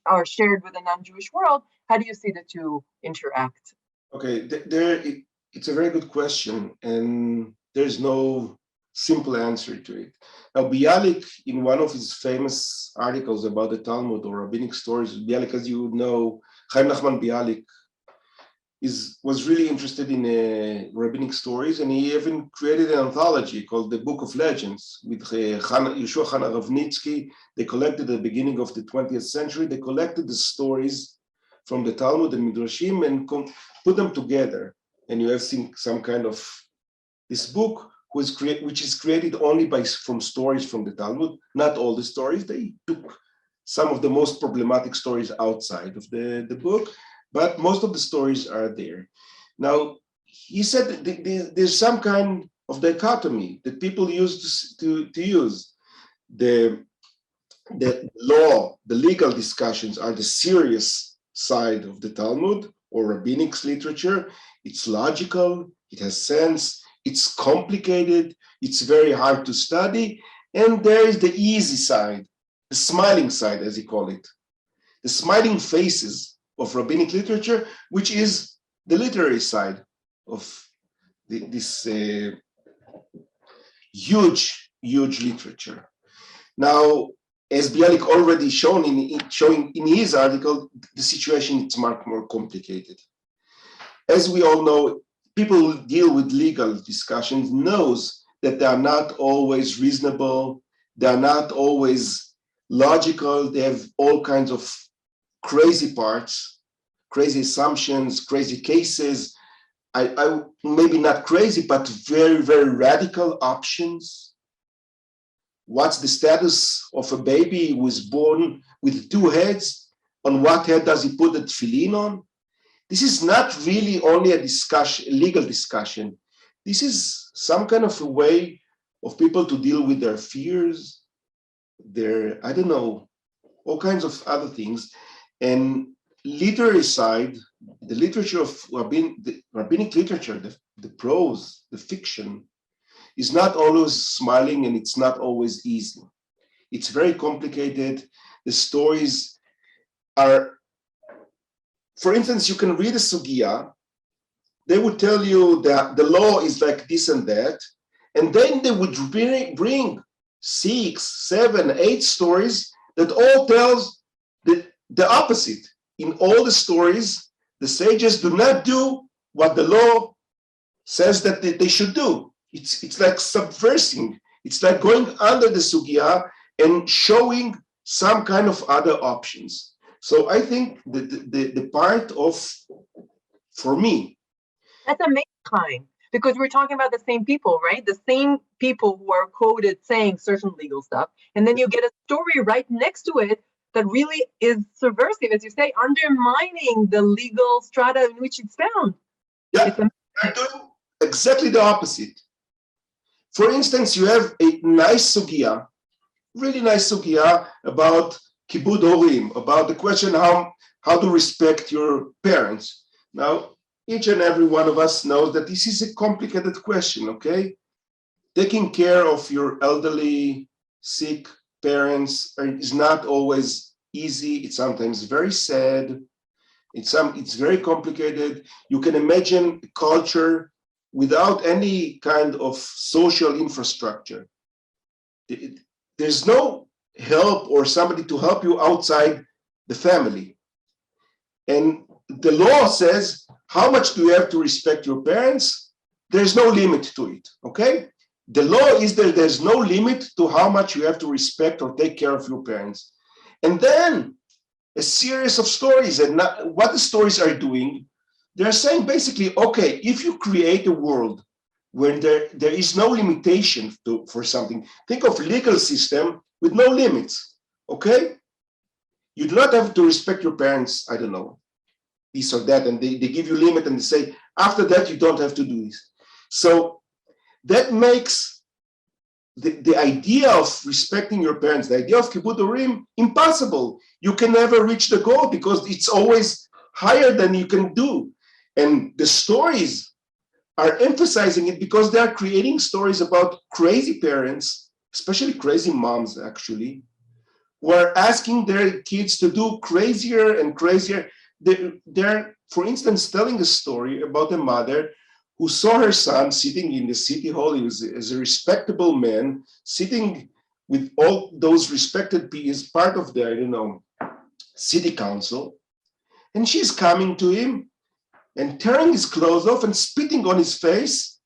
are shared with the non-Jewish world? How do you see the two interact? Okay, it's a very good question, and there's no simple answer to it. Now, Bialik, in one of his famous articles about the Talmud or rabbinic stories, Bialik, as you know, Chaim Nachman Bialik, was really interested in rabbinic stories, and he even created an anthology called the Book of Legends with Yeshua Chana Ravnitsky. They collected at the beginning of the 20th century. They collected the stories from the Talmud and Midrashim and put them together. And you have seen some kind of this book which is created only from stories from the Talmud. Not all the stories. They took some of the most problematic stories outside of the book, but most of the stories are there. Now, he said that there's some kind of dichotomy that people use to use. The law, the legal discussions are the serious side of the Talmud or rabbinic literature. It's logical, it has sense, it's complicated, it's very hard to study, and there is the easy side, the smiling side, as he call it, the smiling faces of rabbinic literature, which is the literary side of this huge literature. Now, as Bialik already showing in his article, the situation is much more complicated. As we all know, people who deal with legal discussions knows that they are not always reasonable, they are not always logical, they have all kinds of crazy parts, crazy assumptions, crazy cases. I maybe not crazy, but very, very radical options. What's the status of a baby who is born with two heads? On what head does he put the tefillin on? This is not really only a legal discussion. This is some kind of a way of people to deal with their fears, all kinds of other things. And literary side, the literature of the rabbinic literature, the prose, the fiction, is not always smiling, and it's not always easy. It's very complicated. The stories are, for instance, you can read a sugiyah, they would tell you that the law is like this and that, and then they would bring 6, 7, 8 stories that all tells the opposite. In all the stories, the sages do not do what the law says that they should do. It's like subversing. It's like going under the sugiyah and showing some kind of other options. So I think the part of, for me, that's amazing, Chaim, because we're talking about the same people, right? The same people who are quoted saying certain legal stuff, and then you get a story right next to it that really is subversive, as you say, undermining the legal strata in which it's found. Yeah, they're doing exactly the opposite. For instance, you have a nice sugiyah, really nice sugiyah about kibud horim, about the question how to respect your parents. Now, each and every one of us knows that this is a complicated question, okay? Taking care of your elderly, sick parents is not always easy. It's sometimes very sad. It's very complicated. You can imagine a culture without any kind of social infrastructure. There's no help or somebody to help you outside the family. And the law says, how much do you have to respect your parents? There's no limit to it, okay? The law is that there's no limit to how much you have to respect or take care of your parents. And then a series of stories, and what the stories are doing, they're saying basically, okay, if you create a world where there is no limitation for something, think of legal system with no limits, okay? You do not have to respect your parents, I don't know, this or that, and they give you limit and they say, after that, you don't have to do this. So that makes the idea of respecting your parents, the idea of kibud horim, impossible. You can never reach the goal because it's always higher than you can do. And the stories are emphasizing it because they are creating stories about crazy parents, especially crazy moms, actually, who are asking their kids to do crazier and crazier. They're, for instance, telling a story about a mother who saw her son sitting in the city hall. He was as a respectable man, sitting with all those respected people as part of the, I don't know, city council. And she's coming to him and tearing his clothes off and spitting on his face.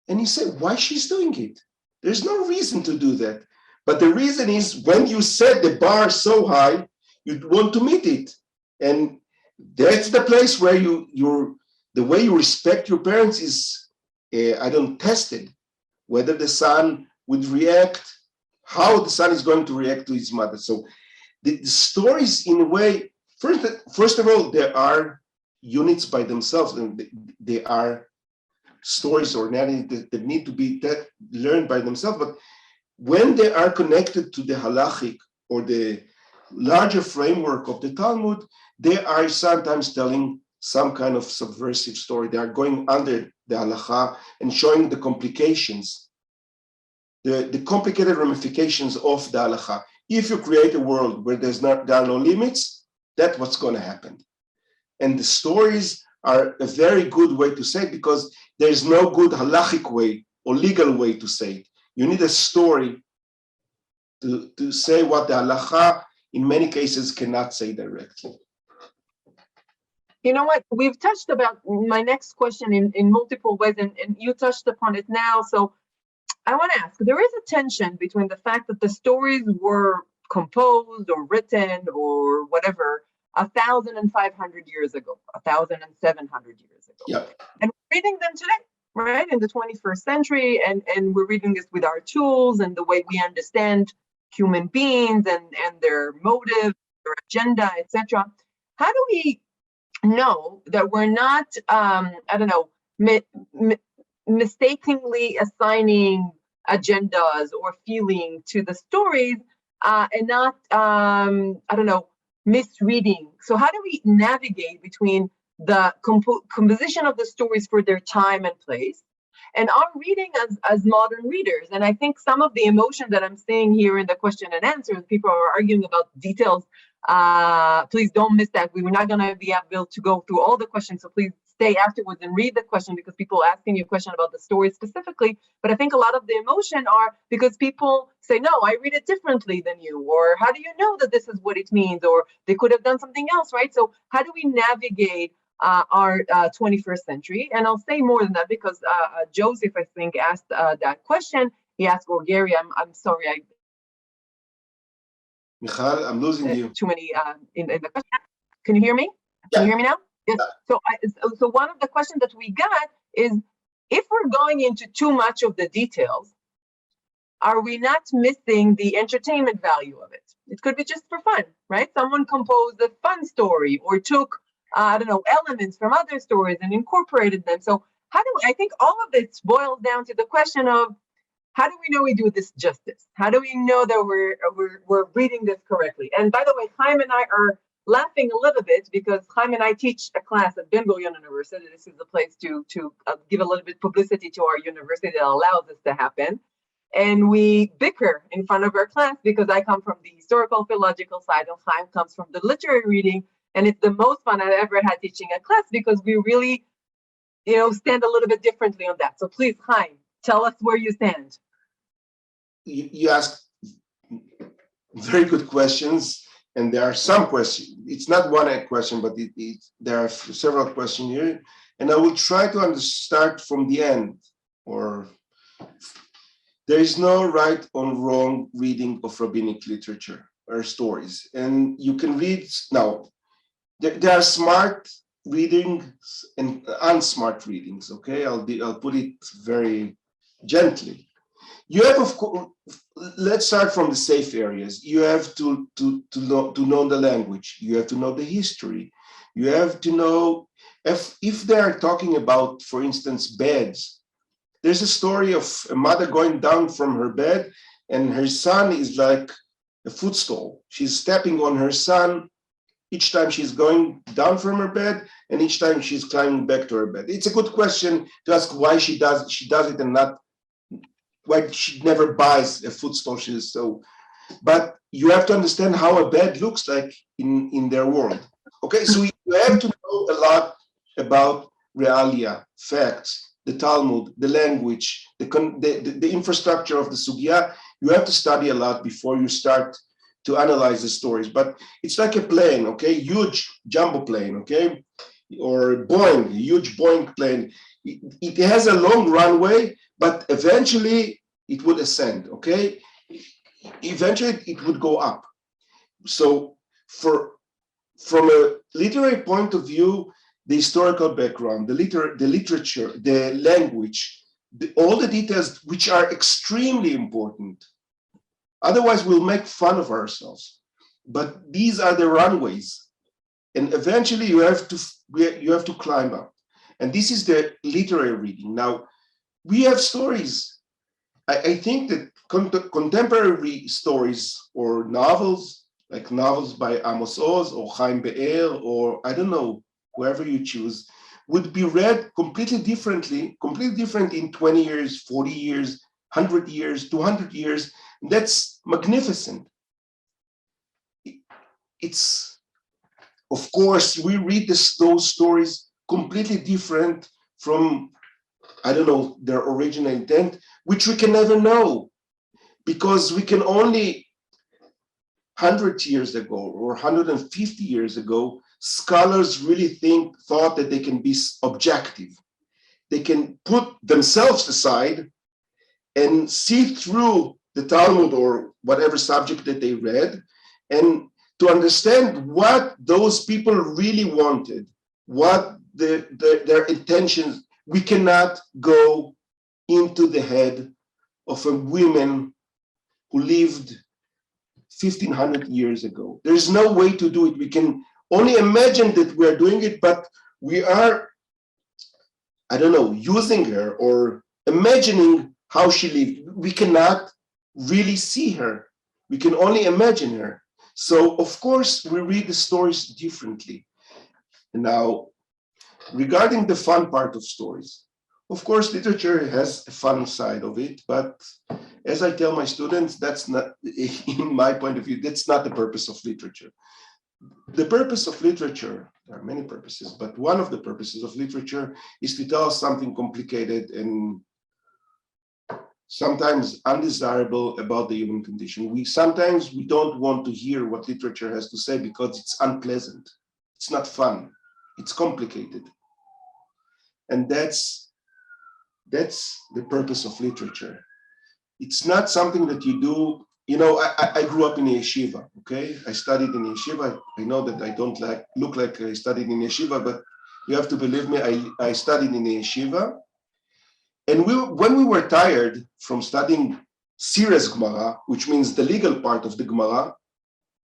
And he said, why she's doing it? There's no reason to do that. But the reason is when you set the bar so high, you want to meet it. And that's the place where the way you respect your parents is, tested. Whether the son would react, how the son is going to react to his mother. So the stories, in a way, first of all, there are units by themselves, and they are stories or narratives that need to be learned by themselves. But when they are connected to the halachic or the larger framework of the Talmud, they are sometimes telling some kind of subversive story. They are going under the halacha and showing the complications, the complicated ramifications of the halacha. If you create a world where there are no limits, that's what's going to happen. And the stories are a very good way to say it because there's no good halachic way or legal way to say it. You need a story to say what the halacha in many cases cannot say directly. You know what? We've touched about my next question in multiple ways, and you touched upon it now. So I want to ask, there is a tension between the fact that the stories were composed or written or whatever 1,500 years ago, 1,700 years ago. Yeah. And we're reading them today, right? In the 21st century, and we're reading this with our tools and the way we understand human beings and their motive, their agenda, etc. How do we know that we're not, mistakenly assigning agendas or feeling to the stories and not, misreading? So how do we navigate between the composition of the stories for their time and place and our reading as modern readers? And I think some of the emotion that I'm seeing here in the question and answers, people are arguing about details. Please don't miss that. We were not going to be able to go through all the questions, so please stay afterwards and read the question because people are asking you a question about the story specifically. But I think a lot of the emotion are because people say, no, I read it differently than you, or how do you know that this is what it means, or they could have done something else, right? So how do we navigate our 21st century? And I'll say more than that because Joseph, I think, asked that question. He asked, or Gary, I'm sorry, Michal, I'm losing you. too many in the question. Can you hear me? Can you hear me now? Yes. So one of the questions that we got is, if we're going into too much of the details, are we not missing the entertainment value of it? It could be just for fun, right? Someone composed a fun story or took, I don't know, elements from other stories and incorporated them. So I think all of this boils down to the question of, how do we know we do this justice? How do we know that we're reading this correctly? And by the way, Haim and I are laughing a little bit because Haim and I teach a class at Gurion University. This is the place to give a little bit publicity to our university that allows this to happen. And we bicker in front of our class because I come from the historical philological side and Haim comes from the literary reading. And it's the most fun I've ever had teaching a class because we really, stand a little bit differently on that. So please, Haim, tell us where you stand. You ask very good questions, and there are some questions. It's not one question, but there are several questions here, and I will try to start from the end. Or there is no right or wrong reading of rabbinic literature or stories, and you can read now. There are smart readings and unsmart readings. Okay, I'll put it very gently. You have, of course, let's start from the safe areas. You have to know the language. You have to know the history. You have to know if they are talking about, for instance, beds. There's a story of a mother going down from her bed, and her son is like a footstool. She's stepping on her son each time she's going down from her bed, and each time she's climbing back to her bed. It's a good question to ask why she does it and not why she never buys a footstool. But you have to understand how a bed looks like in their world. Okay, so you have to know a lot about realia, facts, the Talmud, the language, the infrastructure of the sugiyah. You have to study a lot before you start to analyze the stories. But it's like a plane, okay, huge jumbo plane, okay, or Boeing, huge Boeing plane. It has a long runway, but eventually it would ascend, okay? Eventually it would go up. So from a literary point of view, the historical background, the literature, the language, all the details which are extremely important. Otherwise we'll make fun of ourselves. But these are the runways. And eventually you have to climb up. And this is the literary reading. Now, we have stories. I think that contemporary stories or novels, like novels by Amos Oz or Chaim Be'er, or I don't know, whoever you choose, would be read completely different in 20 years, 40 years, 100 years, 200 years. That's magnificent. It's, of course, we read those stories completely different from, I don't know, their original intent, which we can never know, because we can only 100 years ago or 150 years ago, scholars really thought that they can be objective. They can put themselves aside and see through the Talmud or whatever subject that they read, and to understand what those people really wanted, what their intentions. We cannot go into the head of a woman who lived 1,500 years ago. There's no way to do it. We can only imagine that we're doing it, but we are, I don't know, using her or imagining how she lived. We cannot really see her. We can only imagine her. So, of course, we read the stories differently. Now, regarding the fun part of stories, of course, literature has a fun side of it, but as I tell my students, that's not, in my point of view, that's not the purpose of literature. the purpose of literature, there are many purposes, but one of the purposes of literature is to tell us something complicated and sometimes undesirable about the human condition. Sometimes we don't want to hear what literature has to say because it's unpleasant. It's not fun. It's complicated. And that's the purpose of literature. It's not something that you do. You know, I grew up in a yeshiva, okay? I studied in a yeshiva. I know that I don't look like I studied in a yeshiva, but you have to believe me, I studied in a yeshiva. And when we were tired from studying serious Gemara, which means the legal part of the Gemara,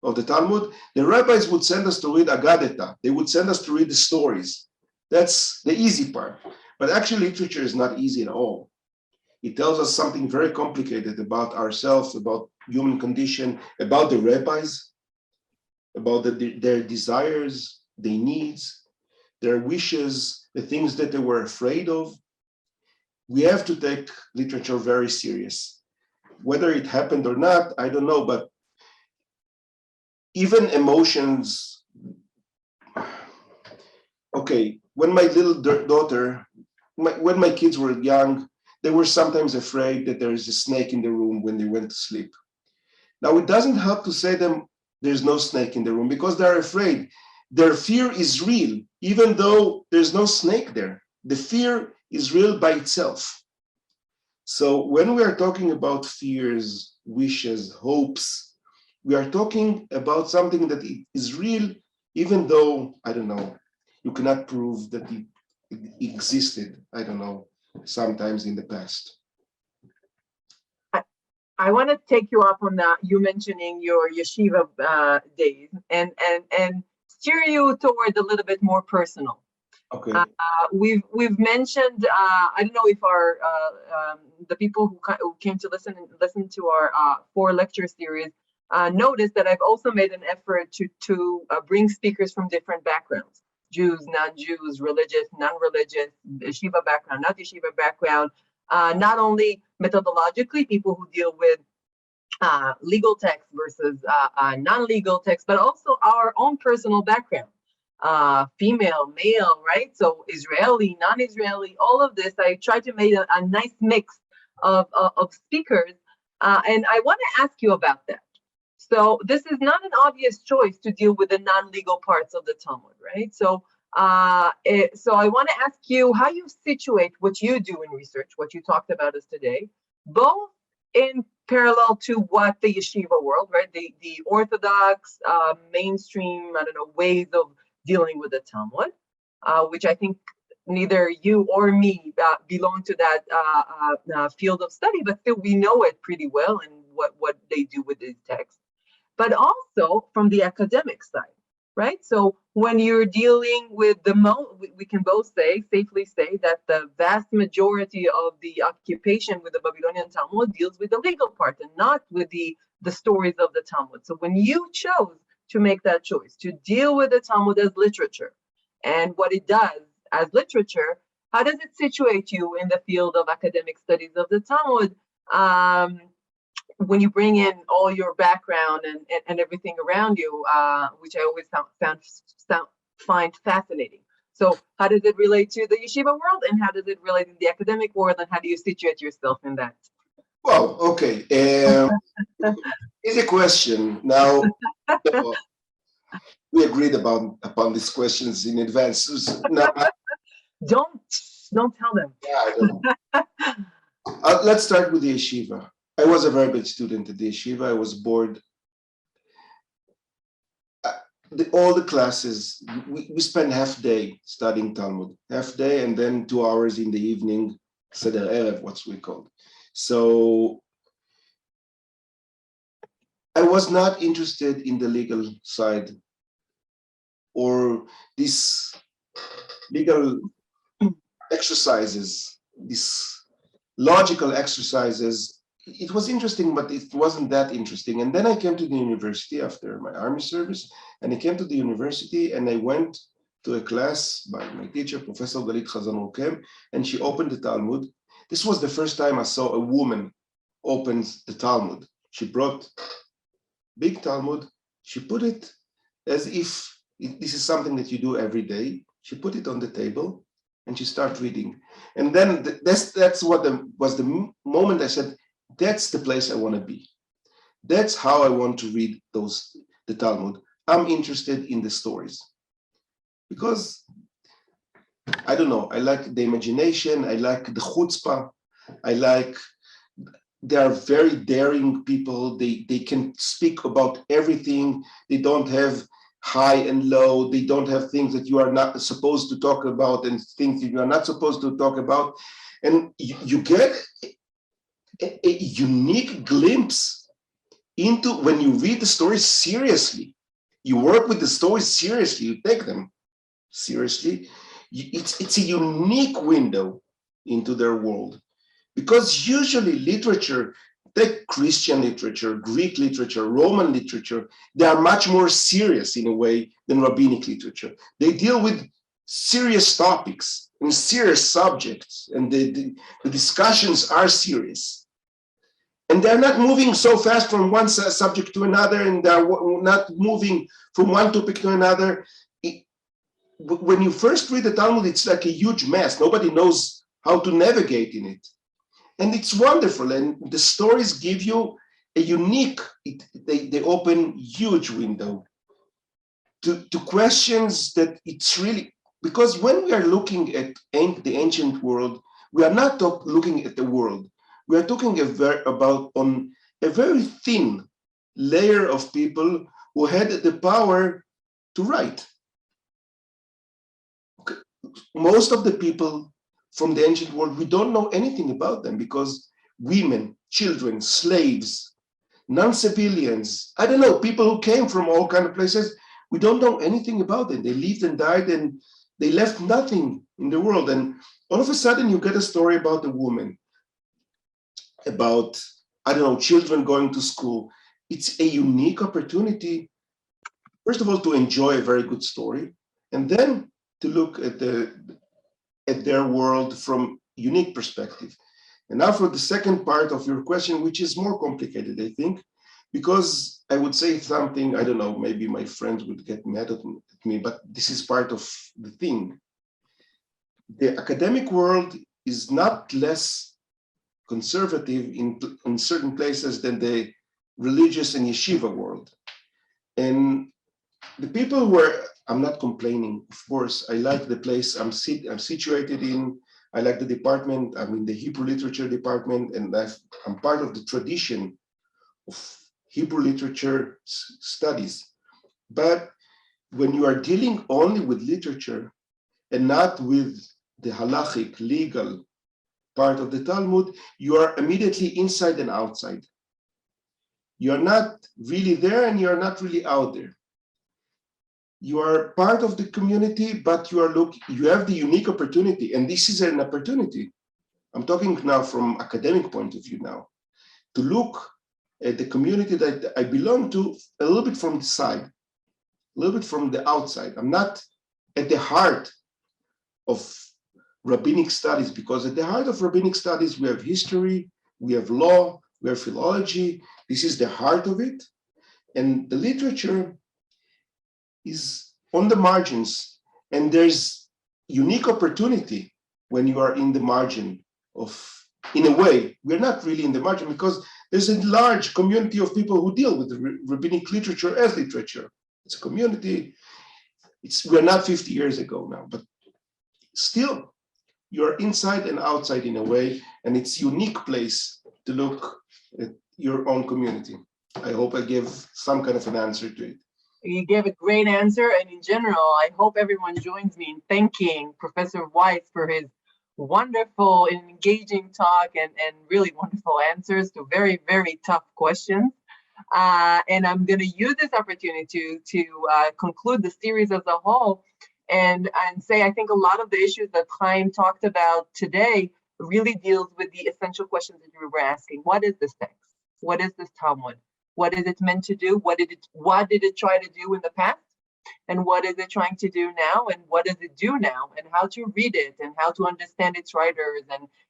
of the Talmud, the rabbis would send us to read Agadeta. They would send us to read the stories. That's the easy part. But actually, literature is not easy at all. It tells us something very complicated about ourselves, about human condition, about the rabbis, about their desires, their needs, their wishes, the things that they were afraid of. We have to take literature very serious. Whether it happened or not, I don't know, but even emotions. Okay, when my little daughter, when my kids were young, they were sometimes afraid that there is a snake in the room when they went to sleep. Now, it doesn't help to say them there's no snake in the room because they're afraid. Their fear is real, even though there's no snake there. The fear is real by itself. So when we are talking about fears, wishes, hopes, we are talking about something that is real, even though, I don't know, you cannot prove that it existed, I don't know, sometimes in the past. I want to take you up on that. You mentioning your yeshiva days and steer you toward a little bit more personal. Okay. We've mentioned. I don't know if our the people who came to listen to our 4 lecture series noticed that I've also made an effort to bring speakers from different backgrounds: Jews, non-Jews, religious, non-religious, yeshiva background, not yeshiva background. Not only methodologically, people who deal with legal text versus non-legal text, but also our own personal background. Female, male, right? So Israeli, non-Israeli, all of this, I try to make a nice mix of speakers. And I want to ask you about that. So this is not an obvious choice to deal with the non-legal parts of the Talmud, right? So I want to ask you how you situate what you do in research, what you talked about us today, both in parallel to what the yeshiva world, right? The orthodox, mainstream, I don't know, ways of dealing with the Talmud, which I think neither you or me belong to that field of study, but still we know it pretty well and what they do with these texts. But also from the academic side, right? So when you're dealing with we can both safely say that the vast majority of the occupation with the Babylonian Talmud deals with the legal part and not with the stories of the Talmud. So when you chose to make that choice, to deal with the Talmud as literature and what it does as literature, how does it situate you in the field of academic studies of the Talmud? When you bring in all your background and everything around you, which I always find fascinating. So how does it relate to the yeshiva world, and how does it relate in the academic world, and how do you situate yourself in that? Well, okay. Easy question. Now, we agreed upon these questions in advance. Now, don't tell them. Yeah, I don't. Let's start with the yeshiva. I was a very bad student at the yeshiva. I was bored. All the classes, we spent half day studying Talmud, half day, and then 2 hours in the evening, Seder Erev, what's we called. So I was not interested in the legal side or these legal exercises, these logical exercises. It was interesting, but it wasn't that interesting. And then I came to the university after my army service, and I came to the university and I went to a class by my teacher, Professor Galit Chazan, and she opened the Talmud. This was the first time I saw a woman open the Talmud. She brought big Talmud, she put it as if this is something that you do every day. She put it on the table and she started reading. And then that's what was the moment I said, that's the place I want to be. That's how I want to read the Talmud. I'm interested in the stories. Because, I don't know, I like the imagination, I like the chutzpah, they are very daring people. They can speak about everything. They don't have high and low. They don't have things that you are not supposed to talk about and things that you are not supposed to talk about. And you get a unique glimpse into when you read the stories seriously. You work with the stories seriously. You take them seriously. It's a unique window into their world. Because usually literature, take Christian literature, Greek literature, Roman literature, they are much more serious in a way than rabbinic literature. They deal with serious topics and serious subjects, and the discussions are serious. And they're not moving so fast from one subject to another, and they're not moving from one topic to another. When you first read the Talmud, it's like a huge mess. Nobody knows how to navigate in it. And it's wonderful, and the stories give you a unique, they open huge window to questions that it's really, because when we are looking at the ancient world, we are not looking at the world. We are talking about on a very thin layer of people who had the power to write. Okay. Most of the people from the ancient world, we don't know anything about them because women, children, slaves, non-civilians, I don't know, people who came from all kinds of places, we don't know anything about them. They lived and died and they left nothing in the world. And all of a sudden you get a story about a woman, about, I don't know, children going to school. It's a unique opportunity, first of all, to enjoy a very good story, and then to look at their world from unique perspective. And now for the second part of your question, which is more complicated, I think, because I would say something, I don't know, maybe my friends would get mad at me, but this is part of the thing. The academic world is not less conservative in certain places than the religious and yeshiva world. And the people were, I'm not complaining, of course, I like the place I'm situated in, I like the department, I'm in the Hebrew literature department, and I'm part of the tradition of Hebrew literature studies. But when you are dealing only with literature and not with the halachic, legal part of the Talmud, you are immediately inside and outside. You are not really there and you are not really out there. You are part of the community, but you have the unique opportunity, and this is an opportunity. I'm talking now from academic point of view now, to look at the community that I belong to a little bit from the side, a little bit from the outside. I'm not at the heart of rabbinic studies, because at the heart of rabbinic studies, we have history, we have law, we have philology. This is the heart of it. And the literature is on the margins, and there's unique opportunity when you are in the margin of, in a way, we're not really in the margin because there's a large community of people who deal with the rabbinic literature as literature. It's a community, we're not 50 years ago now, but still you're inside and outside in a way, and it's a unique place to look at your own community. I hope I gave some kind of an answer to it. You gave a great answer, and in general, I hope everyone joins me in thanking Professor Weiss for his wonderful and engaging talk and really wonderful answers to very, very tough questions. And I'm going to use this opportunity to conclude the series as a whole and say I think a lot of the issues that Haim talked about today really deals with the essential questions that you were asking. What is this text? What is this Talmud? What is it meant to do? What did it try to do in the past? And what is it trying to do now? And what does it do now? And how to read it and how to understand its writers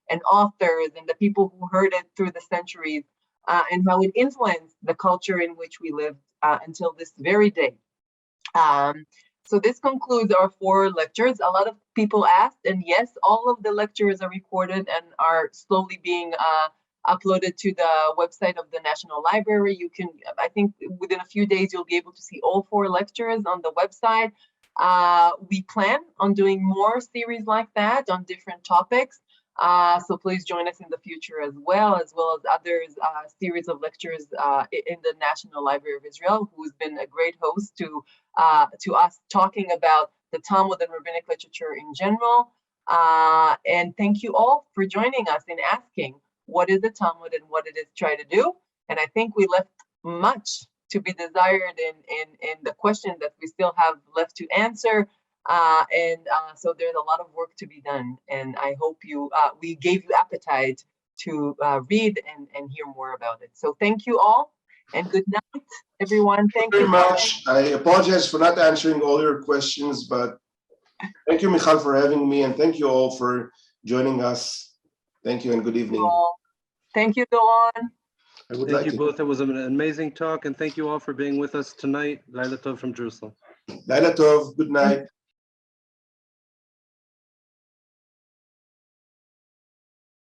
and authors and the people who heard it through the centuries and how it influenced the culture in which we live until this very day. So this concludes our 4 lectures. A lot of people asked, and yes, all of the lectures are recorded and are slowly being uploaded to the website of the National Library. You can, I think within a few days, you'll be able to see all 4 lectures on the website. We plan on doing more series like that on different topics. So please join us in the future as well as others series of lectures in the National Library of Israel, who's been a great host to us talking about the Talmud and rabbinic literature in general. And thank you all for joining us in asking what is the Talmud and what it is trying to do. And I think we left much to be desired in the question that we still have left to answer. So there's a lot of work to be done, and I hope we gave you appetite to read and hear more about it. So thank you all, and good night, everyone. Thank you very much. I apologize for not answering all your questions, but thank you, Michal, for having me, and thank you all for joining us. Thank you and good evening. Thank you, Gurion. Thank you both. It was an amazing talk, and thank you all for being with us tonight. Laila Tov from Jerusalem. Laila Tov, good night.